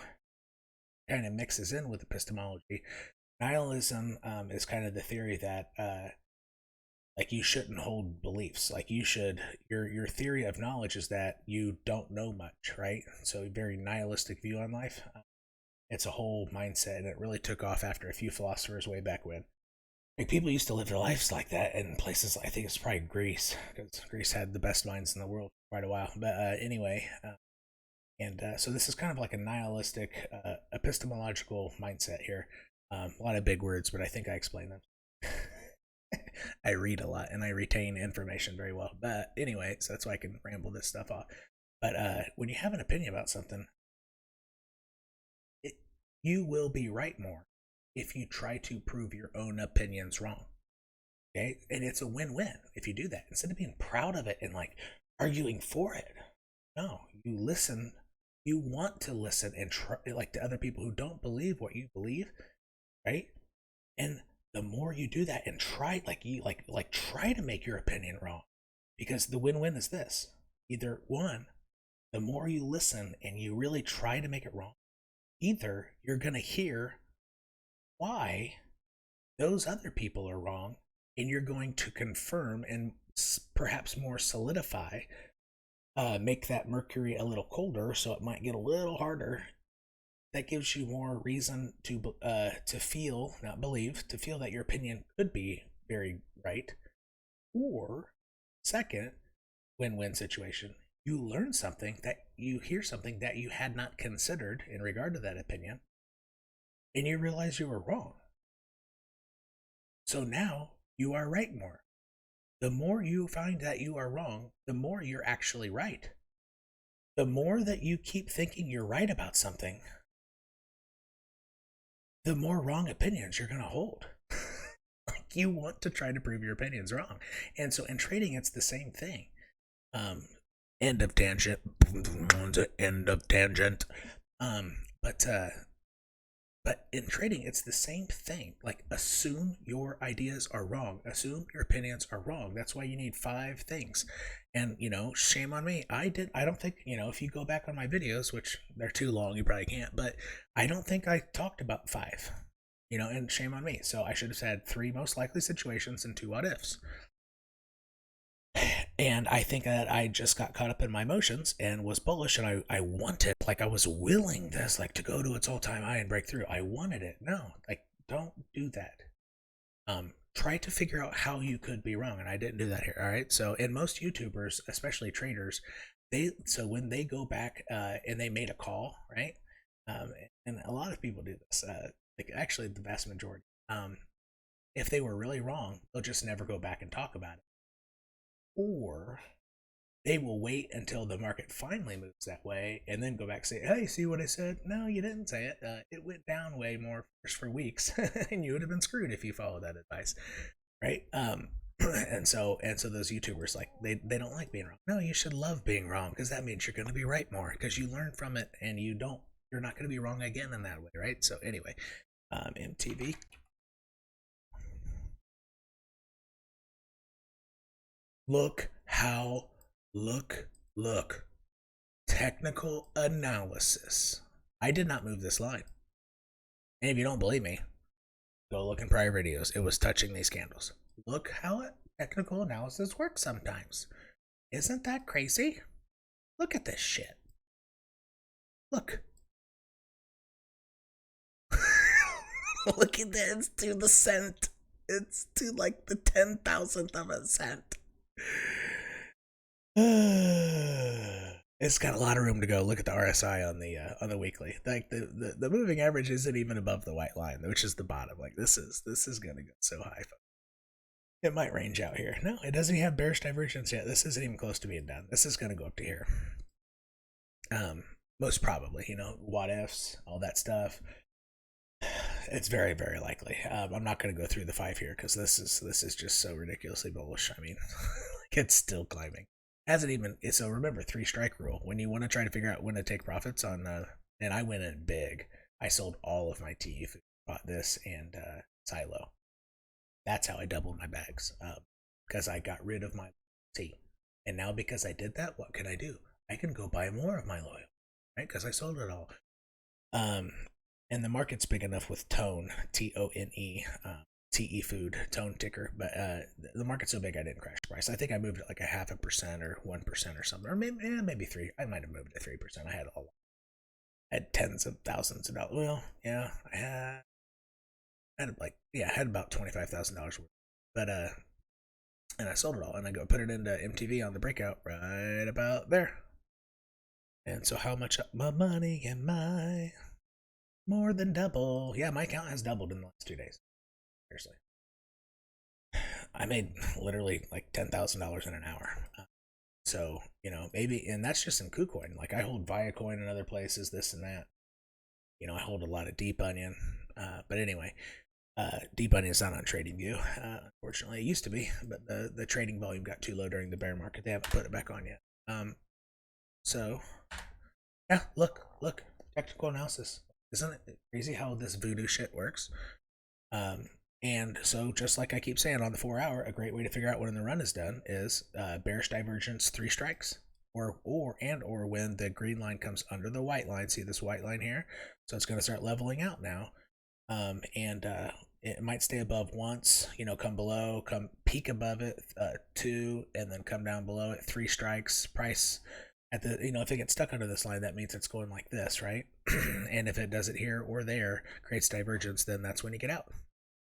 kind of mixes in with epistemology. Nihilism is kind of the theory that like you shouldn't hold beliefs. Like you should, your theory of knowledge is that you don't know much, right? So a very nihilistic view on life. It's a whole mindset, and it really took off after a few philosophers way back when. Like people used to live their lives like that in places. I think it's probably Greece, because Greece had the best minds in the world for quite a while. But anyway, so this is kind of like a nihilistic epistemological mindset here. A lot of big words, but I think I explained them. I read a lot and I retain information very well. But anyway, so that's why I can ramble this stuff off. But when you have an opinion about something, you will be right more if you try to prove your own opinions wrong. Okay? And it's a win-win if you do that. Instead of being proud of it and like arguing for it. No, you listen. You want to listen and try, like to other people who don't believe what you believe, right? And the more you do that and try, try to make your opinion wrong, because the win-win is this: either one, the more you listen and you really try to make it wrong, either you're gonna hear why those other people are wrong, and you're going to confirm and perhaps more solidify, make that mercury a little colder so it might get a little harder. That gives you more reason to feel, not believe, to feel that your opinion could be very right. Or second, win-win situation, you learn something, that you hear something that you had not considered in regard to that opinion, and you realize you were wrong. So now you are right more. The more you find that you are wrong, the more you're actually right. The more that you keep thinking you're right about something, the more wrong opinions you're going to hold. Like you want to try to prove your opinions wrong. And so in trading, it's the same thing. End of tangent. End of tangent. But in trading, it's the same thing. Like, assume your ideas are wrong. Assume your opinions are wrong. That's why you need 5 things. And, shame on me. I don't think, if you go back on my videos, which they're too long, you probably can't, but I don't think I talked about 5, and shame on me. So I should have said 3 most likely situations and 2 what ifs. And I think that I just got caught up in my emotions and was bullish, and I wanted, I was willing this, to go to its all-time high and break through. I wanted it. No, don't do that. Try to figure out how you could be wrong, and I didn't do that here, all right? So, and most YouTubers, especially traders, so when they go back and they made a call, right? And a lot of people do this. Like actually, the vast majority. If they were really wrong, they'll just never go back and talk about it, or they will wait until the market finally moves that way and then go back and say, hey, see what I said? No, you didn't say it. It went down way more for weeks and you would have been screwed if you followed that advice, right? And so those YouTubers, like, they don't like being wrong. No, you should love being wrong, because that means you're going to be right more, because you learn from it and you're not going to be wrong again in that way, right? So anyway, MTV. Look. Technical analysis. I did not move this line. And if you don't believe me, go look in prior videos. It was touching these candles. Look how technical analysis works sometimes. Isn't that crazy? Look at this shit. Look. Look at that. It's to the cent. It's to like the 10,000th of a cent. It's got a lot of room to go. Look at the RSI on the weekly. Like the moving average isn't even above the white line, which is the bottom. Like this is gonna go so high. It might range out here. No, it doesn't even have bearish divergence yet. This isn't even close to being done. This is gonna go up to here. Most probably, what ifs, all that stuff. It's very, very likely. I'm not going to go through the 5 here, because this is just so ridiculously bullish. I mean, it's still climbing. Hasn't even. So remember, 3 strike rule. When you want to try to figure out when to take profits on, and I went in big. I sold all of my tea, bought this and SYLO. That's how I doubled my bags, because I got rid of my tea. And now because I did that, what can I do? I can go buy more of my loyal, right? Because I sold it all. And the market's big enough with Tone, TONE, TE Food, Tone ticker, but the market's so big I didn't crash the price. I think I moved it like 0.5% or 1% or something, or maybe 3. I might have moved it 3%. I had tens of thousands of dollars. Well, yeah, I had about $25,000 worth, but and I sold it all, and I go put it into MTV on the breakout right about there. And so how much my money am I? More than double. Yeah, my account has doubled in the last 2 days. Seriously. I made literally like $10,000 in an hour. So, maybe, and that's just in KuCoin. Like, I hold 𝐼𝐞oin in other places, this and that. I hold a lot of Deep Onion. But anyway, Deep Onion is not on TradingView. Unfortunately, it used to be, but the trading volume got too low during the bear market. They haven't put it back on yet. So, yeah, look, technical analysis. Isn't it crazy how this voodoo shit works? And so, just like I keep saying on the 4 hour, a great way to figure out when the run is done is bearish divergence 3 strikes, or when the green line comes under the white line. See this white line here? So it's going to start leveling out now, and it might stay above once, come below, come peak above it 2, and then come down below it 3 strikes. Price at the, if it gets stuck under this line, that means it's going like this, right? And if it does it here or there, creates divergence, then that's when you get out.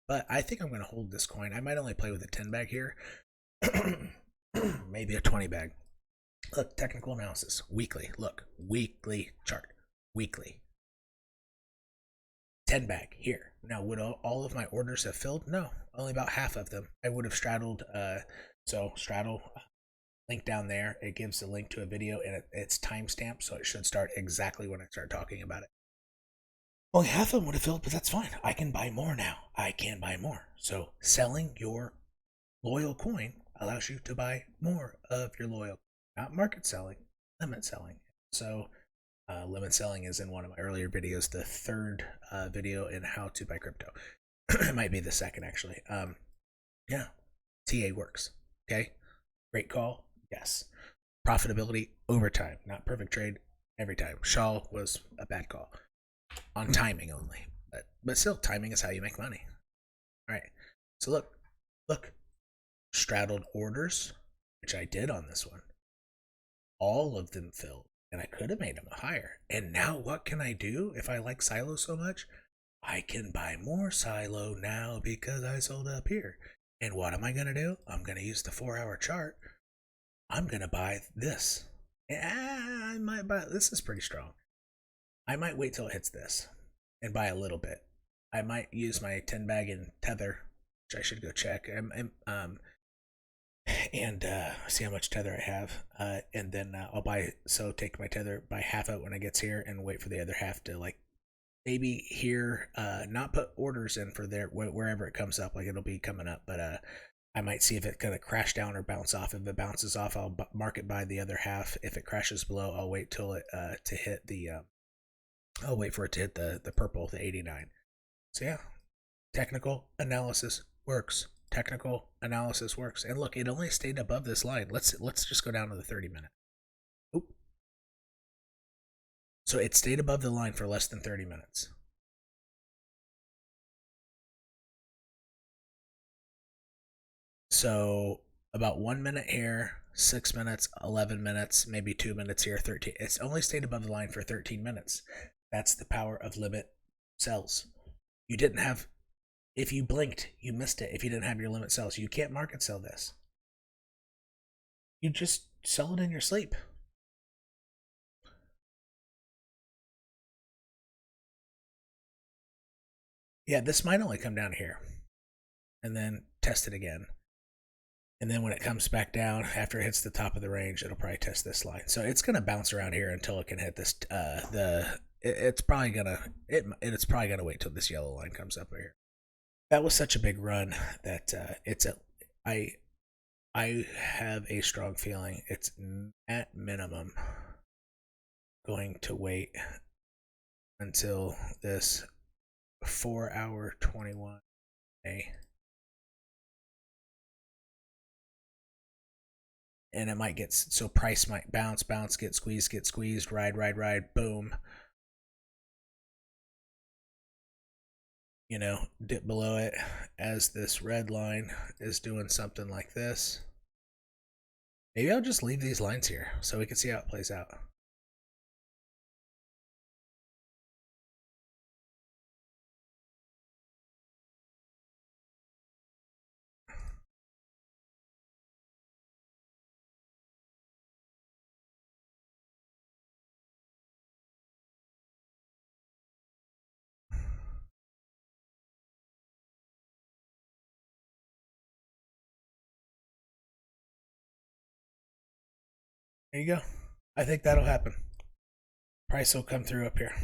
But I think I'm going to hold this coin. I might only play with a 10 bag here. Maybe a 20 bag. Look, technical analysis. Weekly. Look, weekly chart. Weekly. 10 bag here. Now, would all of my orders have filled? No, only about half of them. I would have straddled. So straddle, link down there. It gives the link to a video, and it's timestamped, so it should start exactly when I start talking about it. Only half of them would have filled, but that's fine. I can buy more now. I can buy more. So selling your loyal coin allows you to buy more of your loyal. Not market selling, limit selling. So limit selling is in one of my earlier videos, the 3rd video in how to buy crypto. It might be the 2nd, actually. Yeah, TA works. Okay, great call. Yes. Profitability over time, not perfect trade every time. Shaw was a bad call on timing only, but still, timing is how you make money. All right. So look, straddled orders, which I did on this one. All of them filled, and I could have made them higher. And now what can I do if I like SYLO so much? I can buy more SYLO now because I sold up here. And what am I going to do? I'm going to use the 4 hour chart. I'm going to buy this. I might buy. This is pretty strong. I might wait till it hits this and buy a little bit. I might use my 10 bag in tether, which I should go check. And see how much tether I have, and then I'll buy. So take my tether, buy half out when it gets here, and wait for the other half to like maybe here. Not put orders in for there wherever it comes up, like it'll be coming up, but I might see if it's gonna crash down or bounce off. If it bounces off, I'll mark it by the other half. If it crashes below, I'll wait till it to hit the. I'll wait for it to hit the purple, the 89. So yeah, technical analysis works. Technical analysis works. And look, it only stayed above this line. Let's just go down to the 30-minute. Oop. So it stayed above the line for less than 30 minutes. So about 1 minute here, 6 minutes, 11 minutes, maybe 2 minutes here, 13. It's only stayed above the line for 13 minutes. That's the power of limit sells. You didn't have, if you blinked, you missed it. If you didn't have your limit sells, you can't market sell this. You just sell it in your sleep. Yeah, this might only come down here and then test it again. And then when it comes back down, after it hits the top of the range, it'll probably test this line. So it's going to bounce around here until it can hit this, it's probably going to wait till this yellow line comes up here. That was such a big run that I have a strong feeling it's at minimum going to wait until this 4 hour 21 day. And it might get, so price might bounce, get squeezed, ride, boom. You know, dip below it as this red line is doing something like this. Maybe I'll just leave these lines here so we can see how it plays out. There you go. I think that'll happen. Price will come through up here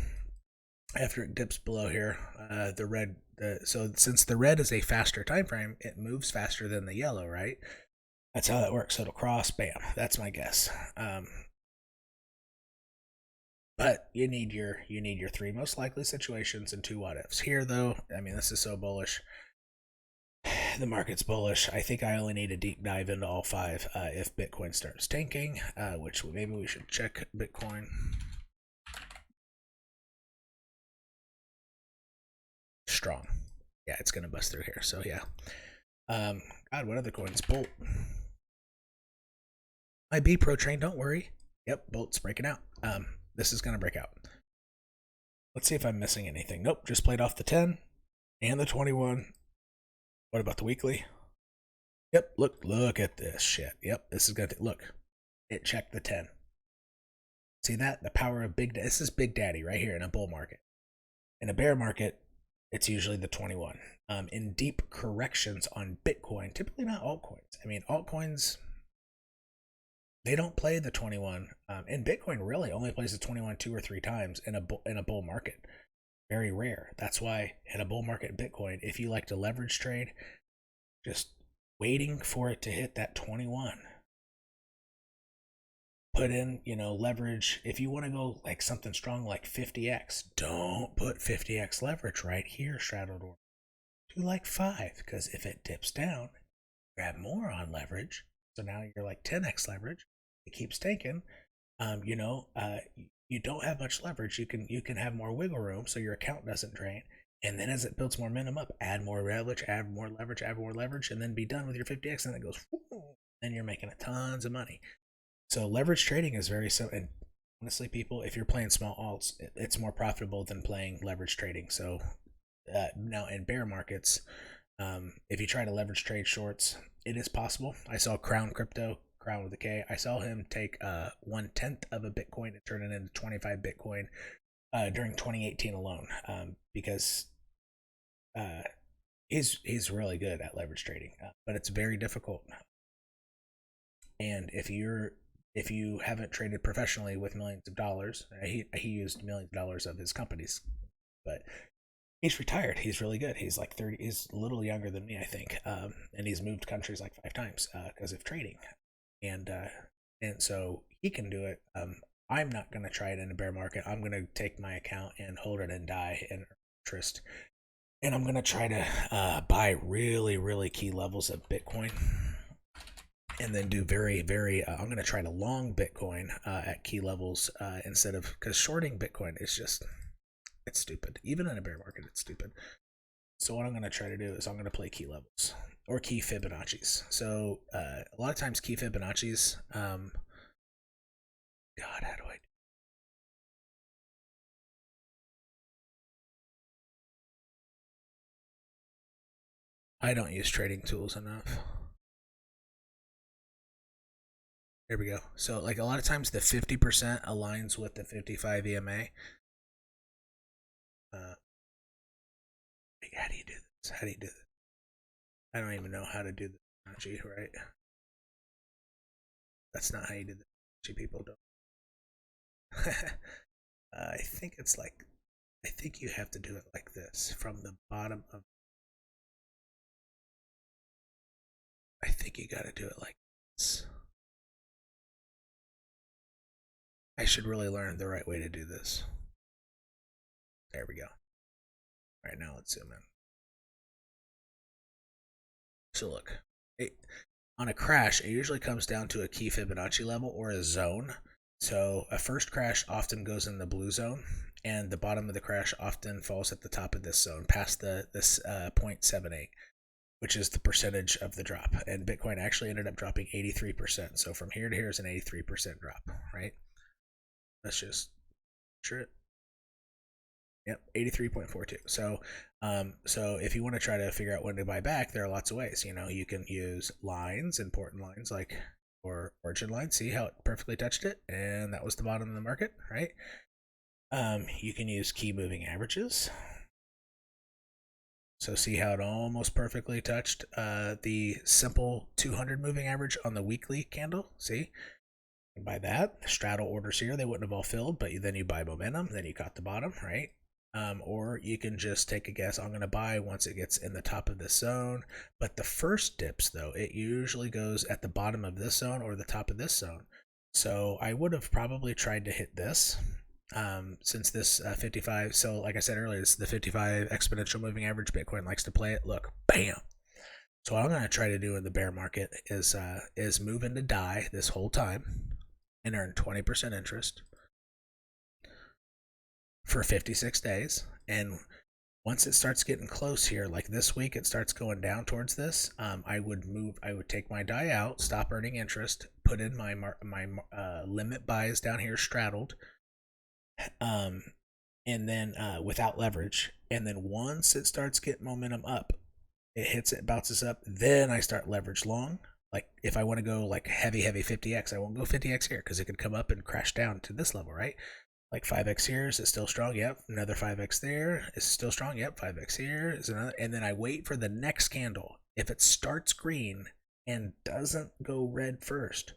after it dips below here. The red, so since the red is a faster time frame, it moves faster than the yellow, right? That's how that works. So it'll cross, bam. That's my guess. But you need your 3 most likely situations and 2 what ifs. Here though, I mean, this is so bullish. The market's bullish. I think I only need a deep dive into all 5 if Bitcoin starts tanking, which maybe we should check Bitcoin. Strong. Yeah, it's gonna bust through here. So yeah. God, what other coins? Bolt. My BEPRO train, don't worry. Yep, Bolt's breaking out. This is gonna break out. Let's see if I'm missing anything. Nope, just played off the 10 and the 21. What about the weekly? Yep, look at this shit. Yep, this is gonna look. It checked the 10. See that? The power of big. This is Big Daddy right here in a bull market. In a bear market, it's usually the 21. In deep corrections on Bitcoin, typically not altcoins. I mean, altcoins, they don't play the 21. And Bitcoin really only plays the 21 2 or 3 times in a bull market. Very rare. That's why in a bull market Bitcoin, if you like to leverage trade, just waiting for it to hit that 21. Put in, leverage. If you want to go like something strong like 50x, don't put 50x leverage right here, shadowed order. Do like 5, because if it dips down, grab more on leverage. So now you're like 10x leverage. It keeps taking. You don't have much leverage. You can have more wiggle room so your account doesn't drain. And then as it builds more momentum up, add more leverage, add more leverage, and then be done with your 50x, and it goes, then you're making tons of money. So leverage trading is very simple. And honestly, people, if you're playing small alts, it's more profitable than playing leverage trading. So now in bear markets, if you try to leverage trade shorts, it is possible. I saw Krown Krown with a K. I saw him take 1/10 of a Bitcoin and turn it into 25 Bitcoin during 2018 alone, because he's really good at leverage trading, but it's very difficult. And if you haven't traded professionally with millions of dollars, he used millions of dollars of his companies, but he's retired. He's really good. He's like 30. He's a little younger than me, I think, and he's moved countries like 5 times because of trading, and so he can do it. I'm not going to try it in a bear market. I'm going to take my account and hold it and die and earn interest, and I'm going to try to buy really key levels of Bitcoin, and then do very I'm going to try to long Bitcoin at key levels instead of, because shorting Bitcoin is just, it's stupid. Even in a bear market, it's stupid. So what I'm going to try to do is I'm going to play key levels or key Fibonacci's. So a lot of times key Fibonacci's, God, how do I don't use trading tools enough. There we go. So like a lot of times the 50% aligns with the 55 EMA. How do you do this? How do you do this? I don't even know how to do the Fibonacci, right? That's not how you do the Fibonacci, people don't. I think it's like, I think you have to do it like this from the bottom of, I think you got to do it like this. I should really learn the right way to do this. There we go. All right, now let's zoom in. So look, on a crash, it usually comes down to a key Fibonacci level or a zone. So a first crash often goes in the blue zone, and the bottom of the crash often falls at the top of this zone, past this 0.78, which is the percentage of the drop. And Bitcoin actually ended up dropping 83%. So from here to here is an 83% drop, right? Let's just sure it. Yep, 83.42. So, so if you want to try to figure out when to buy back, there are lots of ways. You know, you can use lines, important lines like, or origin lines. See how it perfectly touched it, and that was the bottom of the market, right? You can use key moving averages. So see how it almost perfectly touched the simple 200 moving average on the weekly candle. See? By that, the straddle orders here, they wouldn't have all filled, but then you buy momentum, then you got the bottom, right? Or you can just take a guess. I'm going to buy once it gets in the top of this zone. But the first dips, though, it usually goes at the bottom of this zone or the top of this zone. So I would have probably tried to hit this, since this 55. So like I said earlier, it's the 55 exponential moving average. Bitcoin likes to play it. Look, bam. So what I'm going to try to do in the bear market is move into die this whole time and earn 20% interest for 56 days. And once it starts getting close here, like this week, it starts going down towards this. I would take my die out, stop earning interest, put in my limit buys down here straddled, and then without leverage. And then once it starts getting momentum up, it hits it, bounces up, then I start leverage long. Like if I want to go like heavy 50x, I won't go 50x here because it could come up and crash down to this level, right? Like 5x here, is it still strong? Yep. Another 5x there, is it still strong? Yep. 5x here is another, and then I wait for the next candle. If it starts green and doesn't go red first,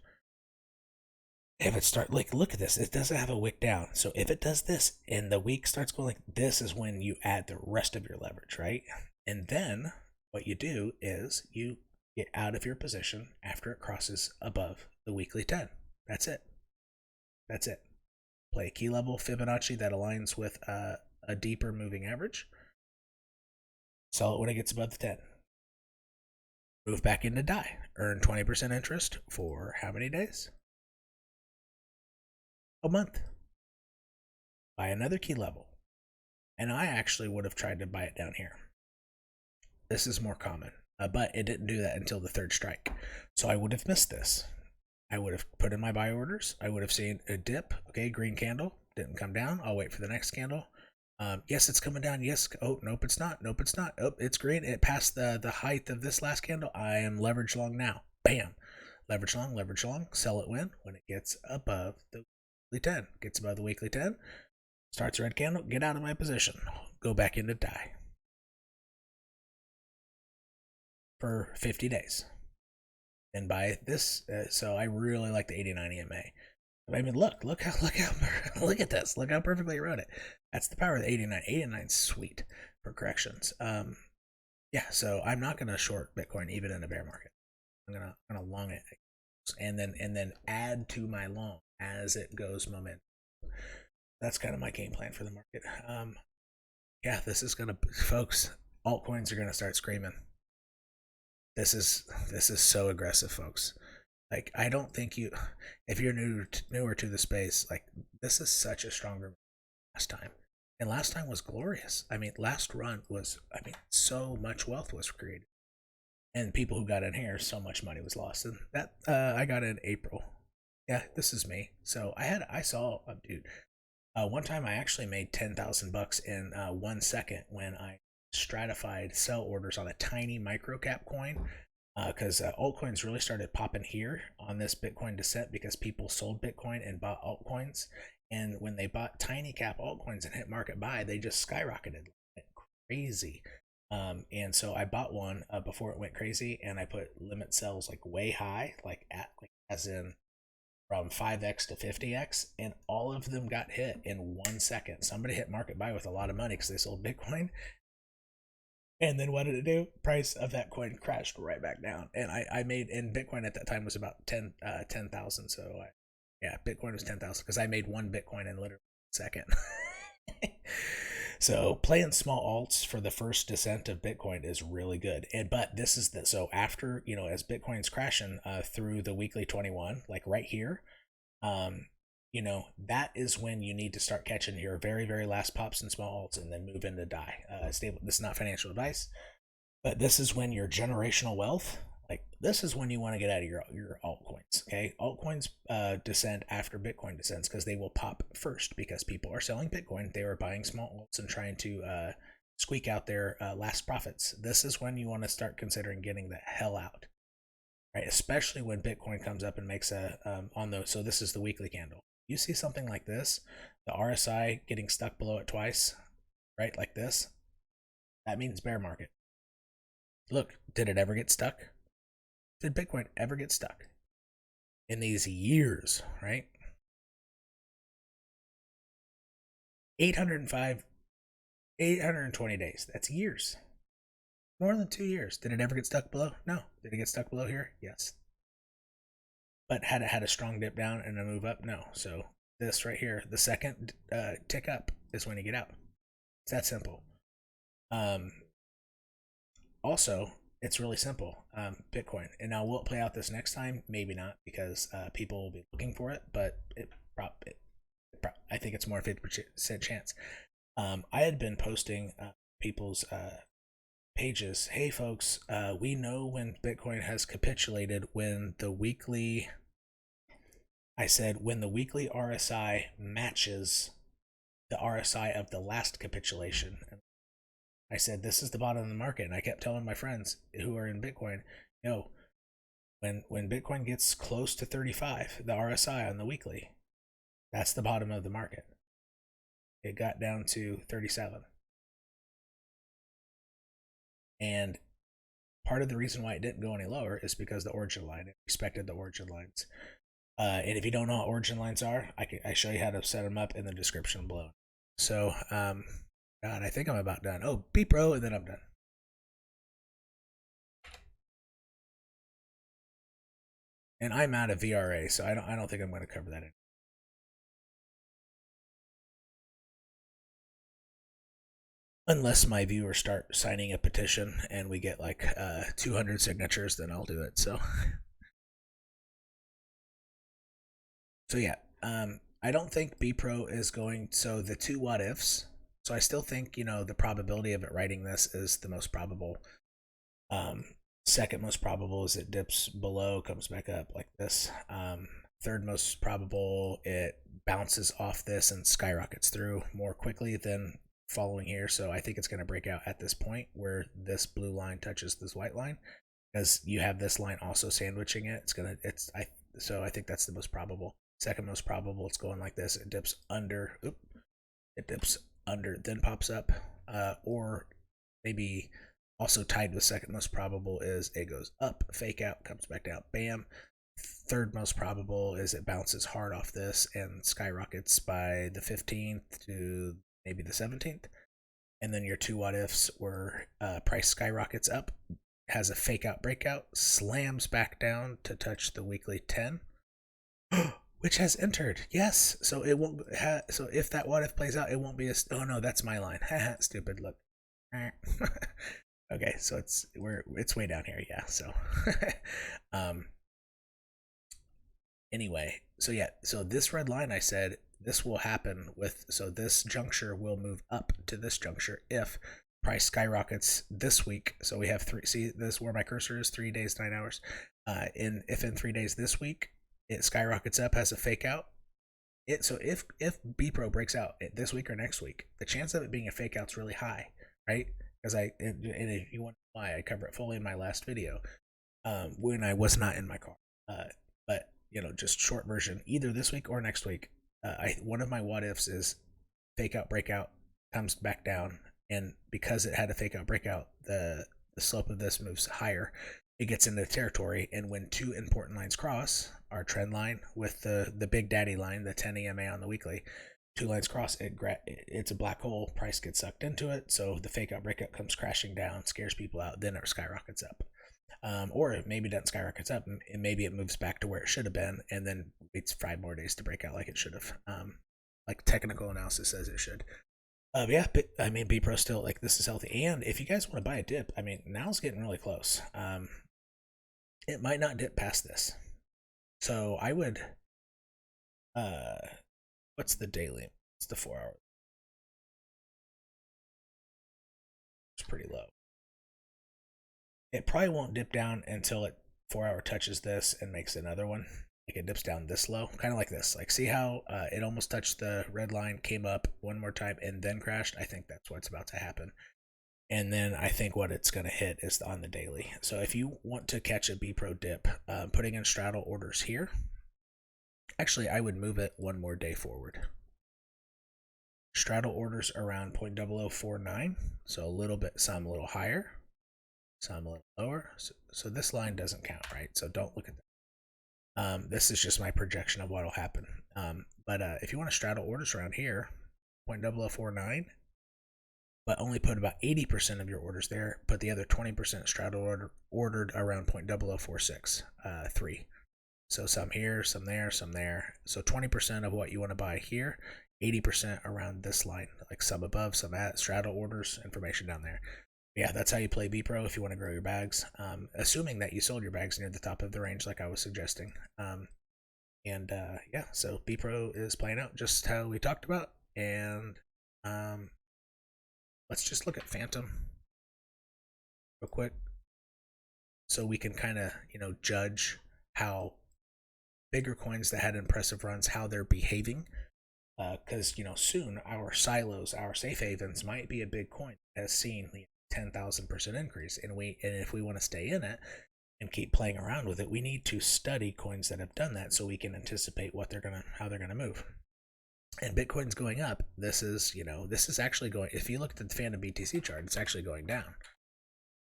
if it starts, like, look at this, it doesn't have a wick down. So if it does this and the week starts going like this, is when you add the rest of your leverage, right? And then what you do is you get out of your position after it crosses above the weekly 10. That's it. That's it. Play a key level Fibonacci that aligns with a deeper moving average. Sell it when it gets above the 10. Move back into die. Earn 20% interest for how many days? A month. Buy another key level. And I actually would have tried to buy it down here. This is more common, but it didn't do that until the third strike. So I would have missed this. I would have put in my buy orders. I would have seen a dip. Okay, green candle. Didn't come down. I'll wait for the next candle. Yes, it's coming down. Yes. Oh, nope, it's not. Nope, it's not. Oh, it's green. It passed the height of this last candle. I am leverage long now. Bam. leverage long, sell it when it gets above the weekly 10. Gets above the weekly 10, starts a red candle, get out of my position, go back into die for 50 days. And buy this, so I really like the 89 EMA. I mean, look at this. Look how perfectly I wrote it. That's the power of the 89. 89's sweet for corrections. Yeah, so I'm not gonna short Bitcoin even in a bear market. I'm gonna long it, and then add to my long as it goes momentum. That's kind of my game plan for the market. Yeah, this is gonna, folks. Altcoins are gonna start screaming. This is so aggressive, folks. Like, I don't think you, if you're newer to the space, like, this is such a stronger last time. And last time was glorious. I mean, last run was, I mean, so much wealth was created. And people who got in here, so much money was lost. And that, I got in April. Yeah, this is me. So I saw, dude, one time I actually made $10,000 in 1 second when I stratified sell orders on a tiny micro cap coin, because altcoins really started popping here on this Bitcoin descent because people sold Bitcoin and bought altcoins. And when they bought tiny cap altcoins and hit market buy, they just skyrocketed like crazy. And so I bought one before it went crazy, and I put limit sells like way high, like as in from 5x to 50x, and all of them got hit in 1 second. Somebody hit market buy with a lot of money because they sold Bitcoin. And then what did it do? Price of that coin crashed right back down. And I made, and Bitcoin at that time was about 10,000. So yeah, Bitcoin was 10,000 because I made 1 Bitcoin in literally a second. So playing small alts for the first descent of Bitcoin is really good. But this is so after, as Bitcoin's crashing through the weekly 21, like right here, that is when you need to start catching your very, very last pops and small alts and then move into die. Stable. This is not financial advice, but this is when your generational wealth, like this is when you want to get out of your altcoins. Okay, altcoins descend after Bitcoin descends because they will pop first because people are selling Bitcoin. They are buying small alts and trying to squeak out their last profits. This is when you want to start considering getting the hell out, right? Especially when Bitcoin comes up and makes a so this is the weekly candle. You see something like this, the RSI getting stuck below it twice, right? Like this, that means bear market. Look, did it ever get stuck? Did Bitcoin ever get stuck in these years, right? 805, 820 days. That's years. More than 2 years. Did it ever get stuck below? No. Did it get stuck below here? Yes. But had it had a strong dip down and a move up? No. So this right here, the second tick up is when you get out. It's that simple. Also, it's really simple. Bitcoin. And now will it play out this next time? Maybe not, because people will be looking for it, but I think it's more a 50% chance. I had been posting people's pages. Hey folks, we know when Bitcoin has capitulated when the weekly, I said when the weekly RSI matches the RSI of the last capitulation. I said this is the bottom of the market, and I kept telling my friends who are in Bitcoin, when Bitcoin gets close to 35, the RSI on the weekly, that's the bottom of the market. It got down to 37. And part of the reason why it didn't go any lower is because the origin line. It respected the origin lines. And if you don't know what origin lines are, I show you how to set them up in the description below. So, God, I think I'm about done. Oh, BEPRO, and then I'm done. And I'm out of VRA, so I don't think I'm going to cover that anymore. Unless my viewers start signing a petition and we get like 200 signatures, then I'll do it. So yeah, I don't think BEPRO is going. So the 2 what ifs. So I still think the probability of it writing this is the most probable. Second most probable is it dips below, comes back up like this. Third most probable it bounces off this and skyrockets through more quickly than following here. So I think it's going to break out at this point where this blue line touches this white line. because you have this line also sandwiching it. So I think that's the most probable. Second most probable, it's going like this. It dips under. It dips under, then pops up, or maybe also tied with second most probable is it goes up, fake out, comes back down, bam. Third most probable is it bounces hard off this and skyrockets by the 15th to maybe the 17th. And then your two what ifs were price skyrockets up, has a fake out breakout, slams back down to touch the weekly 10, which has entered. Yes, so it won't so if that what if plays out, it won't be a, oh no, that's my line. Stupid, look. Okay, so it's way down here, yeah. So anyway, so yeah, so this red line, I said this will happen with, so this juncture will move up to this juncture if price skyrockets this week. So we have three, see this where my cursor is, 3 days, 9 hours. If in 3 days this week it skyrockets up, has a fake out. So if BEPRO breaks out this week or next week, the chance of it being a fake out's really high, right? Because and if you want to know why, I cover it fully in my last video when I was not in my car. But you know, just short version, either this week or next week. One of my what ifs is fake out breakout, comes back down, and because it had a fake out breakout, the slope of this moves higher. It gets into territory, and when two important lines cross, our trend line with the big daddy line, the 10 EMA on the weekly, two lines cross, it's a black hole, price gets sucked into it, so the fake out breakout comes crashing down, scares people out, then it skyrockets up. Or it maybe doesn't skyrockets up, and maybe it moves back to where it should have been, and then waits 5 more days to break out like it should have. Like technical analysis says it should. Yeah, but I mean, BEPRO still, like, this is healthy. And if you guys want to buy a dip, I mean, now it's getting really close. It might not dip past this. So I would, what's the daily? It's the 4 hour. It's pretty low. It probably won't dip down until it 4 hour touches this and makes another one. Like it dips down this low, kind of like this. Like, see how it almost touched the red line, came up one more time, and then crashed? I think that's what's about to happen. And then I think what it's going to hit is on the daily. So if you want to catch a BEPRO dip, putting in straddle orders here, actually I would move it one more day forward. Straddle orders around 0.0049, so a little bit, some a little higher, some a little lower. So this line doesn't count, right? So don't look at that. This is just my projection of what will happen. But if you want to straddle orders around here, 0.0049, but only put about 80% of your orders there, put the other 20% straddle ordered around 0.0046, So some here, some there, some there. So 20% of what you want to buy here, 80% around this line, like some above, some at, straddle orders, information down there. Yeah, that's how you play BEPRO if you want to grow your bags, assuming that you sold your bags near the top of the range like I was suggesting. Yeah, so BEPRO is playing out just how we talked about. And let's just look at Fantom real quick so we can kind of, judge how bigger coins that had impressive runs, how they're behaving. Because, soon our SYLOs, our safe havens might be a big coin that has seen 10,000% increase. And if we want to stay in it and keep playing around with it, we need to study coins that have done that so we can anticipate how they're gonna move. And Bitcoin's going up. This is actually going, if you look at the Fantom BTC chart, it's actually going down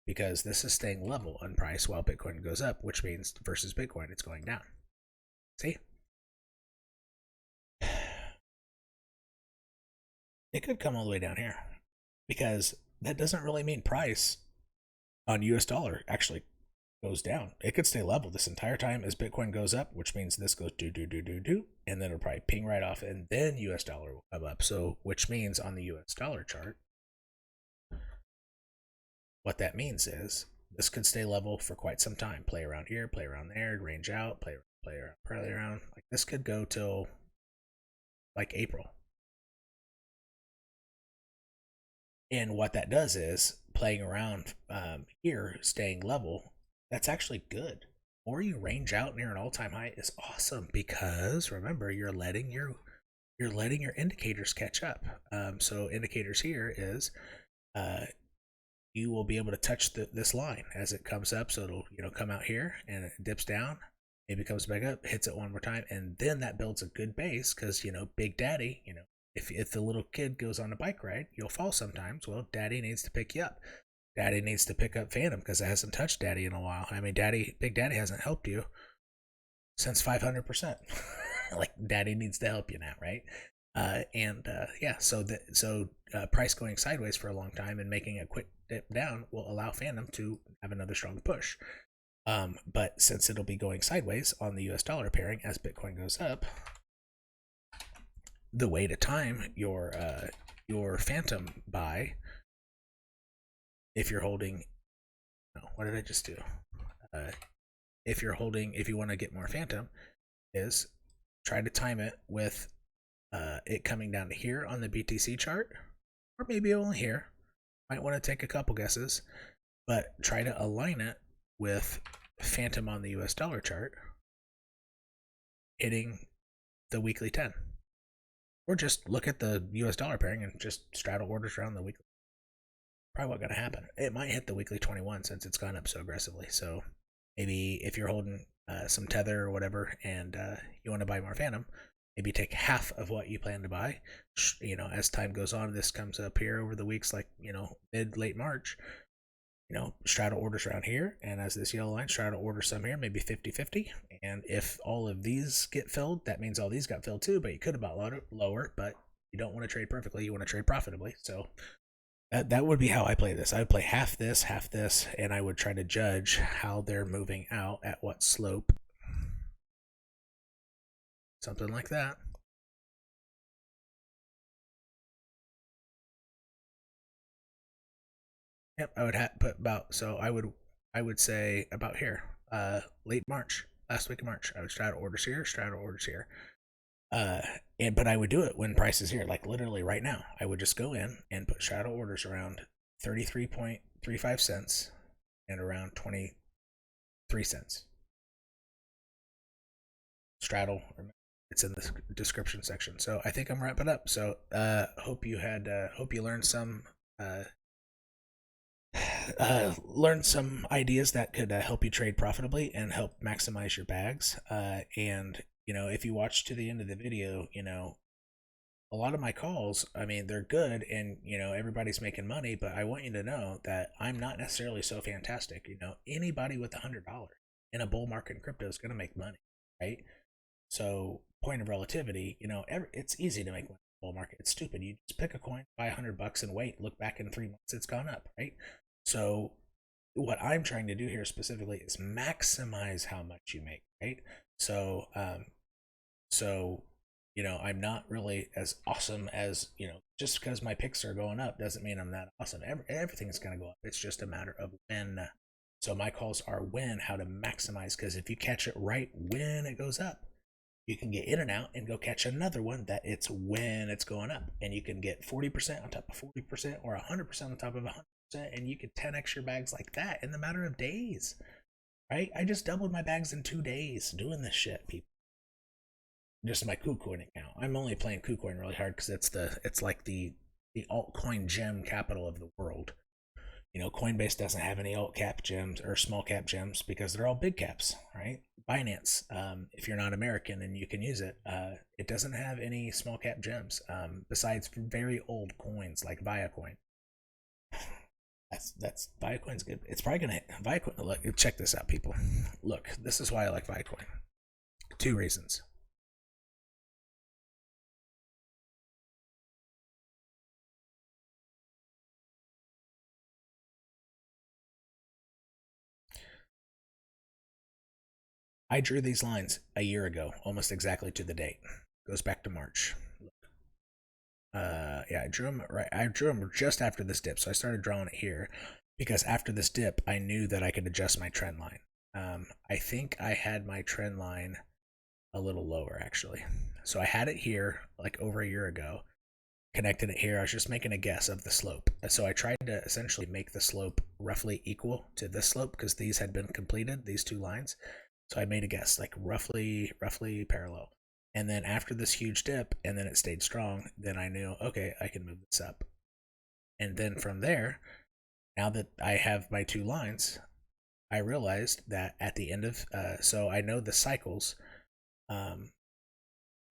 because this is staying level on price while Bitcoin goes up, which means versus Bitcoin, it's going down. See? It could come all the way down here because that doesn't really mean price on US dollar actually goes down. It could stay level this entire time as Bitcoin goes up, which means this goes do, and then it'll probably ping right off, and then US dollar will come up. So, which means on the US dollar chart, what that means is this could stay level for quite some time. Play around here, play around there, range out, play around. Like this could go till like April. And what that does is playing around here, staying level, that's actually good. Or you range out near an all-time high is awesome because remember you're letting your indicators catch up. So indicators here is you will be able to touch this line as it comes up. So it'll come out here and it dips down, maybe comes back up, hits it one more time, and then that builds a good base because Big Daddy, if the little kid goes on a bike ride, you'll fall sometimes. Well, Daddy needs to pick you up. Daddy needs to pick up Fantom because it hasn't touched Daddy in a while. I mean, Big Daddy hasn't helped you since 500%. Like, Daddy needs to help you now, right? So price going sideways for a long time and making a quick dip down will allow Fantom to have another strong push. But since it'll be going sideways on the US dollar pairing as Bitcoin goes up, the way to time your Fantom buy, if you're holding, what did I just do? If you want to get more Fantom, is try to time it with it coming down to here on the BTC chart, or maybe only here. Might want to take a couple guesses, but try to align it with Fantom on the US dollar chart hitting the weekly 10. Or just look at the US dollar pairing and just straddle orders around the weekly. Probably what's going to happen. It might hit the weekly 21 since it's gone up so aggressively. So maybe if you're holding some tether or whatever and you want to buy more Fantom, maybe take half of what you plan to buy. As time goes on, this comes up here over the weeks, like late March. Straddle orders around here, and as this yellow line, straddle orders some here, maybe 50-50. And if all of these get filled, that means all these got filled too, but you could have bought lower, but you don't want to trade perfectly, you want to trade profitably. So that would be how I play this. I would play half this, and I would try to judge how they're moving out at what slope. Something like that. Yep, I would put about, so I would say about here, late March, last week of March. I would straddle orders here, but I would do it when price is here, like literally right now. I would just go in and put straddle orders around 33.35 cents and around 23 cents. Straddle, it's in the description section. So I think I'm wrapping up. So hope you learned some ideas that could help you trade profitably and help maximize your bags. And if you watch to the end of the video, a lot of my calls, I mean, they're good and everybody's making money, but I want you to know that I'm not necessarily so fantastic. Anybody with $100 in a bull market in crypto is going to make money, right? So point of relativity, it's easy to make money in a bull market. It's stupid. You just pick a coin, buy $100 and wait, look back in 3 months, it's gone up, right? So what I'm trying to do here specifically is maximize how much you make, right? So I'm not really as awesome as, just because my picks are going up doesn't mean I'm that awesome. Everything's going to go up. It's just a matter of when. So my calls are when, how to maximize, because if you catch it right when it goes up, you can get in and out and go catch another one that it's when it's going up. And you can get 40% on top of 40% or 100% on top of 100%. And you could 10x your bags like that in the matter of days, right? I just doubled my bags in 2 days doing this shit, people. Just my KuCoin account. I'm only playing KuCoin really hard because it's like the altcoin gem capital of the world. Coinbase doesn't have any alt cap gems or small cap gems because they're all big caps, right? Binance, if you're not American and you can use it, it doesn't have any small cap gems besides very old coins like Viacoin. That's Viacoin's good. It's probably gonna Viacoin. Look, check this out, people. Look, this is why I like Viacoin. 2 reasons. I drew these lines a year ago, almost exactly to the date. Goes back to March. Yeah, I drew them right. I drew them just after this dip, so I started drawing it here because after this dip, I knew that I could adjust my trend line. I think I had my trend line a little lower actually, so I had it here like over a year ago. Connected it here. I was just making a guess of the slope, so I tried to essentially make the slope roughly equal to this slope because these had been completed, these 2 lines. So I made a guess, like roughly parallel. And then after this huge dip, and then it stayed strong, then I knew, okay, I can move this up. And then from there, Now that I have my two lines, I realized that at the end of, so I know the cycles.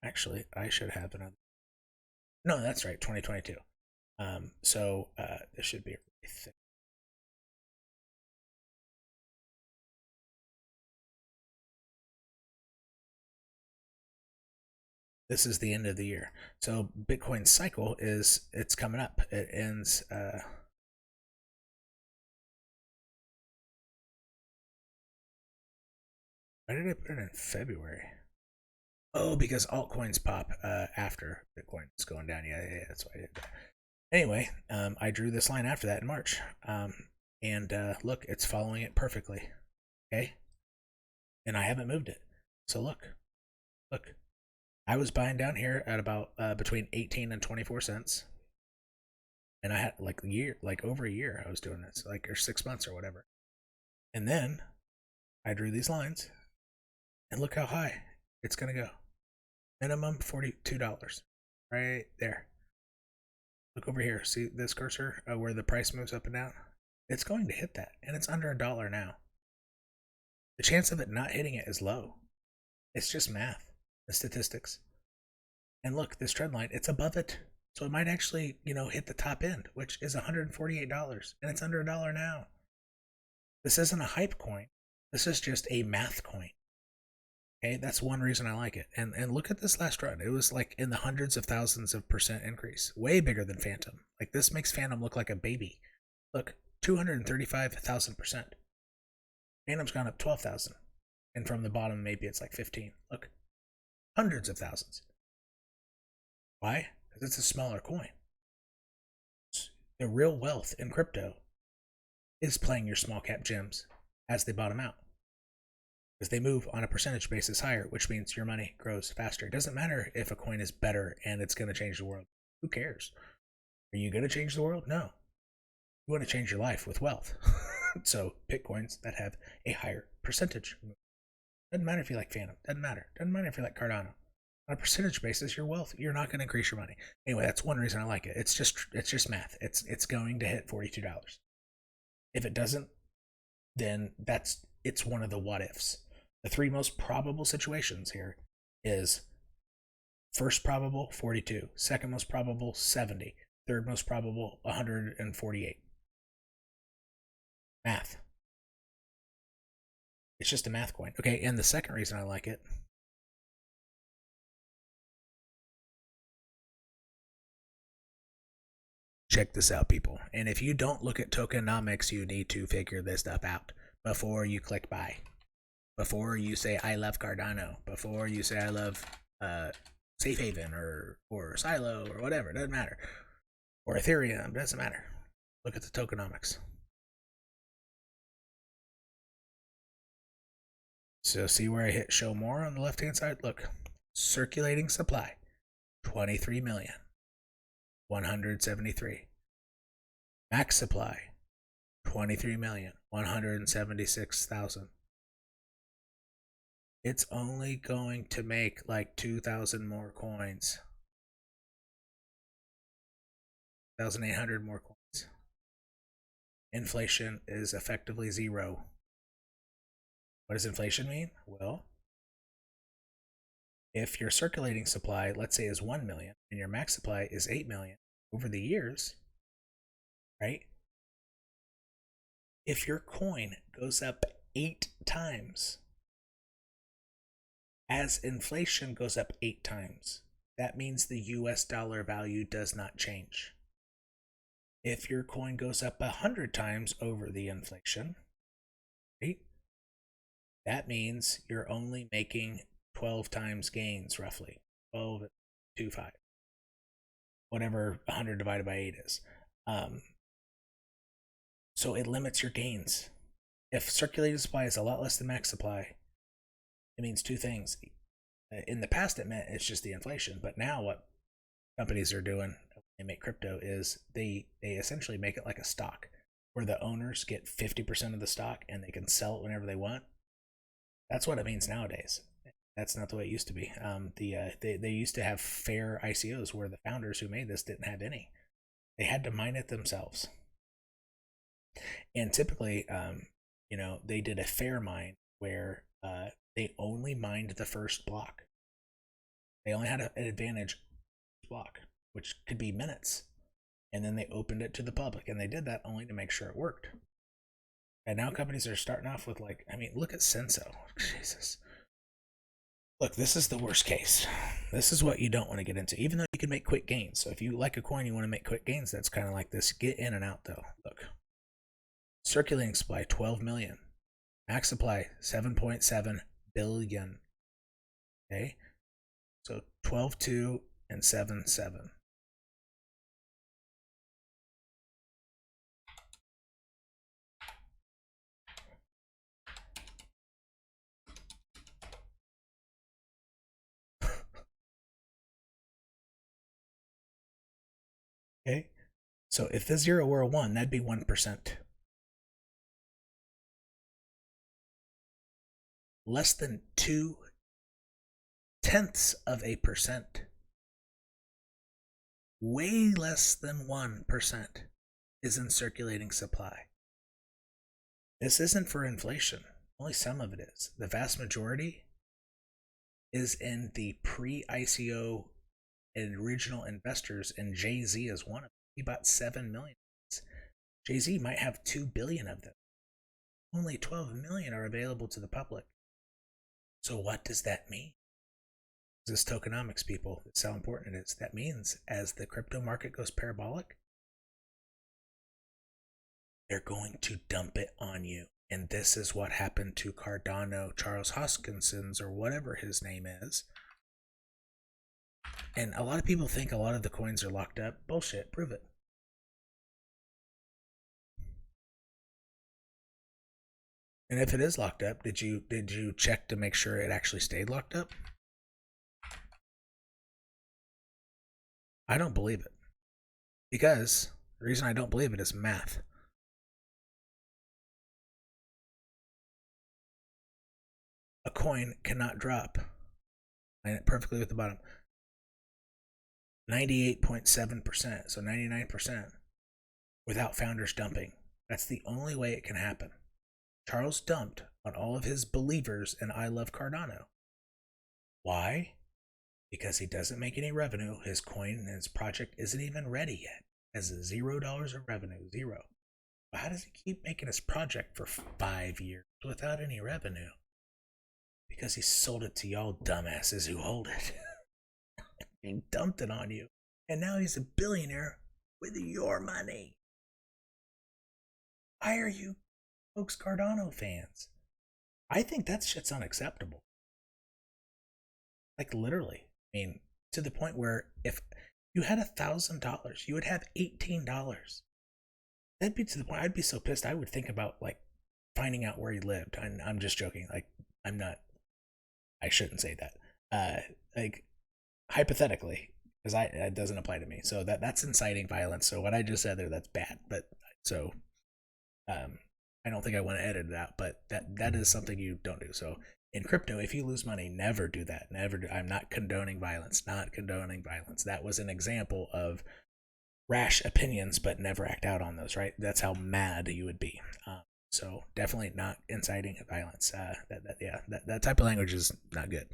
Actually, I should have another. No, that's right, 2022. So this should be really thick. This is the end of the year. So Bitcoin's cycle it's coming up. It ends. Why did I put it in February? Oh, because altcoins pop after Bitcoin is going down. Yeah, that's why I did that. Anyway, I drew this line after that in March. And look, it's following it perfectly. Okay? And I haven't moved it. So look. I was buying down here at about between 18 and 24 cents. And I had over a year I was doing this, or 6 months or whatever. And then I drew these lines. And look how high it's going to go. Minimum $42. Right there. Look over here. See this cursor where the price moves up and down? It's going to hit that. And it's under $1 now. The chance of it not hitting it is low. It's just math. The statistics. And look, this trend line, it's above it. So it might actually, hit the top end, which is $148. And it's under $1 now. This isn't a hype coin. This is just a math coin. Okay, that's one reason I like it. And look at this last run. It was like in the hundreds of thousands of percent increase. Way bigger than Fantom. Like this makes Fantom look like a baby. Look, 235,000%. Fantom's gone up 12,000. And from the bottom, maybe it's like 15. Look, hundreds of thousands. Why? Because it's a smaller coin. The real wealth in crypto is playing your small cap gems as they bottom out. Because they move on a percentage basis higher, which means your money grows faster. It doesn't matter if a coin is better and it's going to change the world. Who cares? Are you going to change the world? No. You want to change your life with wealth. So pick coins that have a higher percentage. Doesn't matter if you like Fantom. Doesn't matter. Doesn't matter if you like Cardano. On a percentage basis, your wealth, you're not going to increase your money. Anyway, that's one reason I like it. It's just math. It's going to hit $42. If it doesn't, then it's one of the what ifs. The three most probable situations here is first probable 42, second most probable 70, third most probable 148. Math. It's just a math coin. Okay, and the second reason I like it, check this out, people. And if you don't look at tokenomics, you need to figure this stuff out before you click buy. Before you say I love Cardano. Before you say I love Safe Haven or SYLO or whatever. It doesn't matter. Or Ethereum. It doesn't matter. Look at the tokenomics. So see where I hit show more on the left hand side? Look. Circulating supply. 23,173,000. Max supply. 23,176,000. It's only going to make like 2,000 more coins. 1,800 more coins. Inflation is effectively zero. What does inflation mean? Well, if your circulating supply, let's say, is 1 million and your max supply is 8 million over the years, right? If your coin goes up 8 times, as inflation goes up 8 times, that means the US dollar value does not change. If your coin goes up 100 times over the inflation, right, that means you're only making 12 times gains, roughly. 12.25. Whatever 100 divided by 8 is. So it limits your gains. If circulating supply is a lot less than max supply, it means two things. In the past, it meant it's just the inflation. But now what companies are doing when they make crypto is they essentially make it like a stock where the owners get 50% of the stock and they can sell it whenever they want. That's what it means nowadays. That's not the way it used to be. They used to have fair ICOs where the founders who made this didn't have any. They had to mine it themselves. And typically, you know, they did a fair mine where they only mined the first block. They only had an advantage block, which could be minutes. And then they opened it to the public, and they did that only to make sure it worked. And now companies are starting off with, like, I mean, look at Senso. Jesus. Look, this is the worst case. This is what you don't want to get into, even though you can make quick gains. So if you like a coin, you want to make quick gains, that's kind of like this. Get in and out, though. Look. Circulating supply, 12 million. Max supply, 7.7 billion. Okay? So 12.2 and 7.7. Okay? So if the 0 were a 1, that'd be 1%. Less than 0.2%. Way less than 1% is in circulating supply. This isn't for inflation. Only some of it is. The vast majority is in the pre-ICO and original investors, and Jay-Z is one of them. He bought 7 million. Jay-Z might have 2 billion of them. Only 12 million are available to the public. So what does that mean? This tokenomics, people, that's how important it is. That means as the crypto market goes parabolic, they're going to dump it on you. And this is what happened to Cardano, Charles Hoskinson's, or whatever his name is. And a lot of people think a lot of the coins are locked up. Bullshit. Prove it. And if it is locked up, did you check to make sure it actually stayed locked up? I don't believe it. Because the reason I don't believe it is math. A coin cannot drop. Line it perfectly with the bottom. 98.7%, so 99%, without founders dumping. That's the only way it can happen. Charles dumped on all of his believers in I Love Cardano. Why? Because he doesn't make any revenue. His coin and his project isn't even ready yet. Has $0 of revenue, zero. But how does he keep making his project for 5 years without any revenue? Because he sold it to y'all dumbasses who hold it. He dumped it on you, and now he's a billionaire with your money. Why are you folks Cardano fans? I think that shit's unacceptable. Like, literally. I mean, to the point where if you had $1,000, you would have $18. That'd be to the point I'd be so pissed I would think about, like, finding out where he lived. I'm just joking. Like, I shouldn't say that. Like, hypothetically, because it doesn't apply to me. So that's inciting violence. So what I just said there, that's bad. But so I don't think I want to edit it out, but that is something you don't do. So in crypto, if you lose money, never do that. Never do. I'm not condoning violence. Not condoning violence. That was an example of rash opinions, but never act out on those, right? That's how mad you would be. So definitely not inciting violence. That type of language is not good,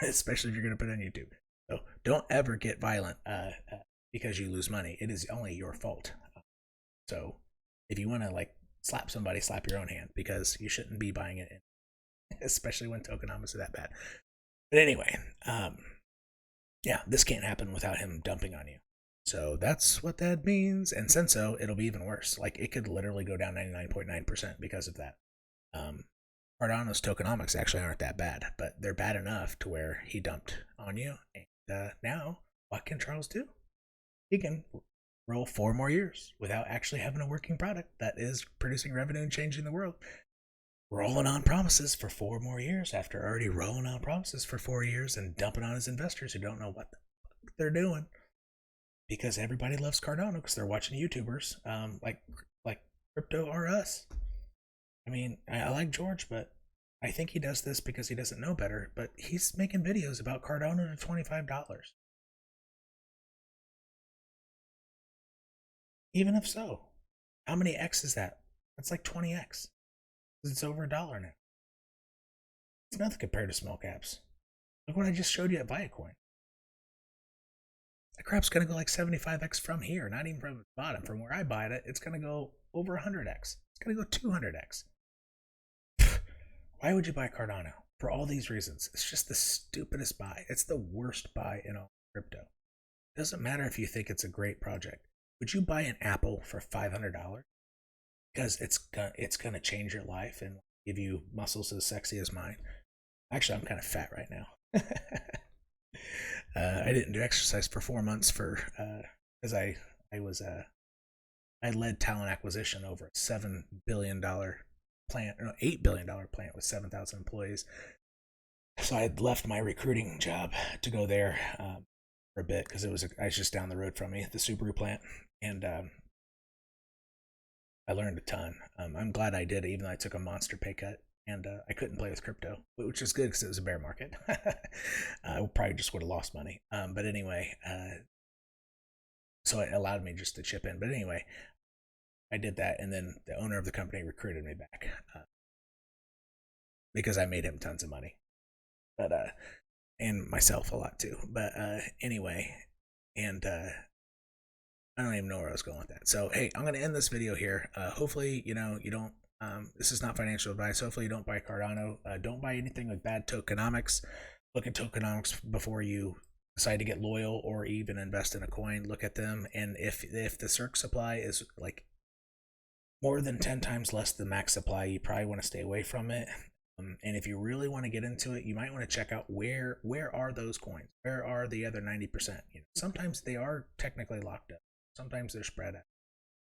especially if you're going to put it on YouTube. So don't ever get violent because you lose money. It is only your fault. So if you want to, like, slap somebody, slap your own hand, because you shouldn't be buying it, especially when tokenomics are that bad. But anyway, yeah, this can't happen without him dumping on you. So that's what that means. And Senso, it'll be even worse. Like, it could literally go down 99.9% because of that. Cardano's tokenomics actually aren't that bad, but they're bad enough to where he dumped on you. And now, what can Charles do? He can roll 4 more years without actually having a working product that is producing revenue and changing the world. Rolling on promises for 4 more years after already rolling on promises for 4 years and dumping on his investors who don't know what the fuck they're doing. Because everybody loves Cardano because they're watching YouTubers like Crypto or Us. I mean, I like George, but I think he does this because he doesn't know better. But he's making videos about Cardano to $25. Even if so, how many X is that? That's like 20x. It's over $1 now. It's nothing compared to small caps. Look what I just showed you at Viacoin. The crap's going to go like 75x from here, not even from the bottom. From where I buy it, it's going to go over 100x. It's going to go 200x. Why would you buy Cardano? For all these reasons. It's just the stupidest buy. It's the worst buy in all crypto. It doesn't matter if you think it's a great project. Would you buy an Apple for $500? Because it's gonna change your life and give you muscles as sexy as mine. Actually, I'm kind of fat right now. I didn't do exercise for 4 months because I led talent acquisition over a $7 billion plant, no, $8 billion plant with 7,000 employees. So I had left my recruiting job to go there for a bit because I was just down the road from me, the Subaru plant, and I learned a ton. I'm glad I did, even though I took a monster pay cut, and I couldn't play with crypto, which is good because it was a bear market. I probably just would have lost money. But anyway, so it allowed me just to chip in. But anyway, I did that, and then the owner of the company recruited me back because I made him tons of money, but and myself a lot too. But anyway, and I don't even know where I was going with that. So hey, I'm gonna end this video here. Hopefully, you don't. This is not financial advice. Hopefully, you don't buy Cardano. Don't buy anything with bad tokenomics. Look at tokenomics before you decide to get loyal or even invest in a coin. Look at them, and if the circ supply is like more than 10 times less than max supply, you probably want to stay away from it. And if you really want to get into it, you might want to check out where are those coins? Where are the other 90%? Sometimes they are technically locked up. Sometimes they're spread out.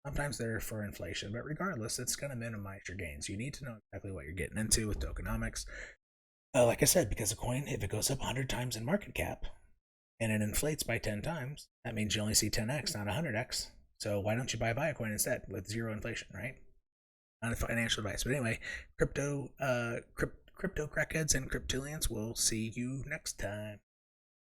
Sometimes they're for inflation. But regardless, it's going to minimize your gains. You need to know exactly what you're getting into with tokenomics. Like I said, because a coin, if it goes up 100 times in market cap and it inflates by 10 times, that means you only see 10x, not 100x. So why don't you buy Viacoin instead with zero inflation, right? Not a financial advice. But anyway, crypto crackheads and cryptilians, we'll see you next time.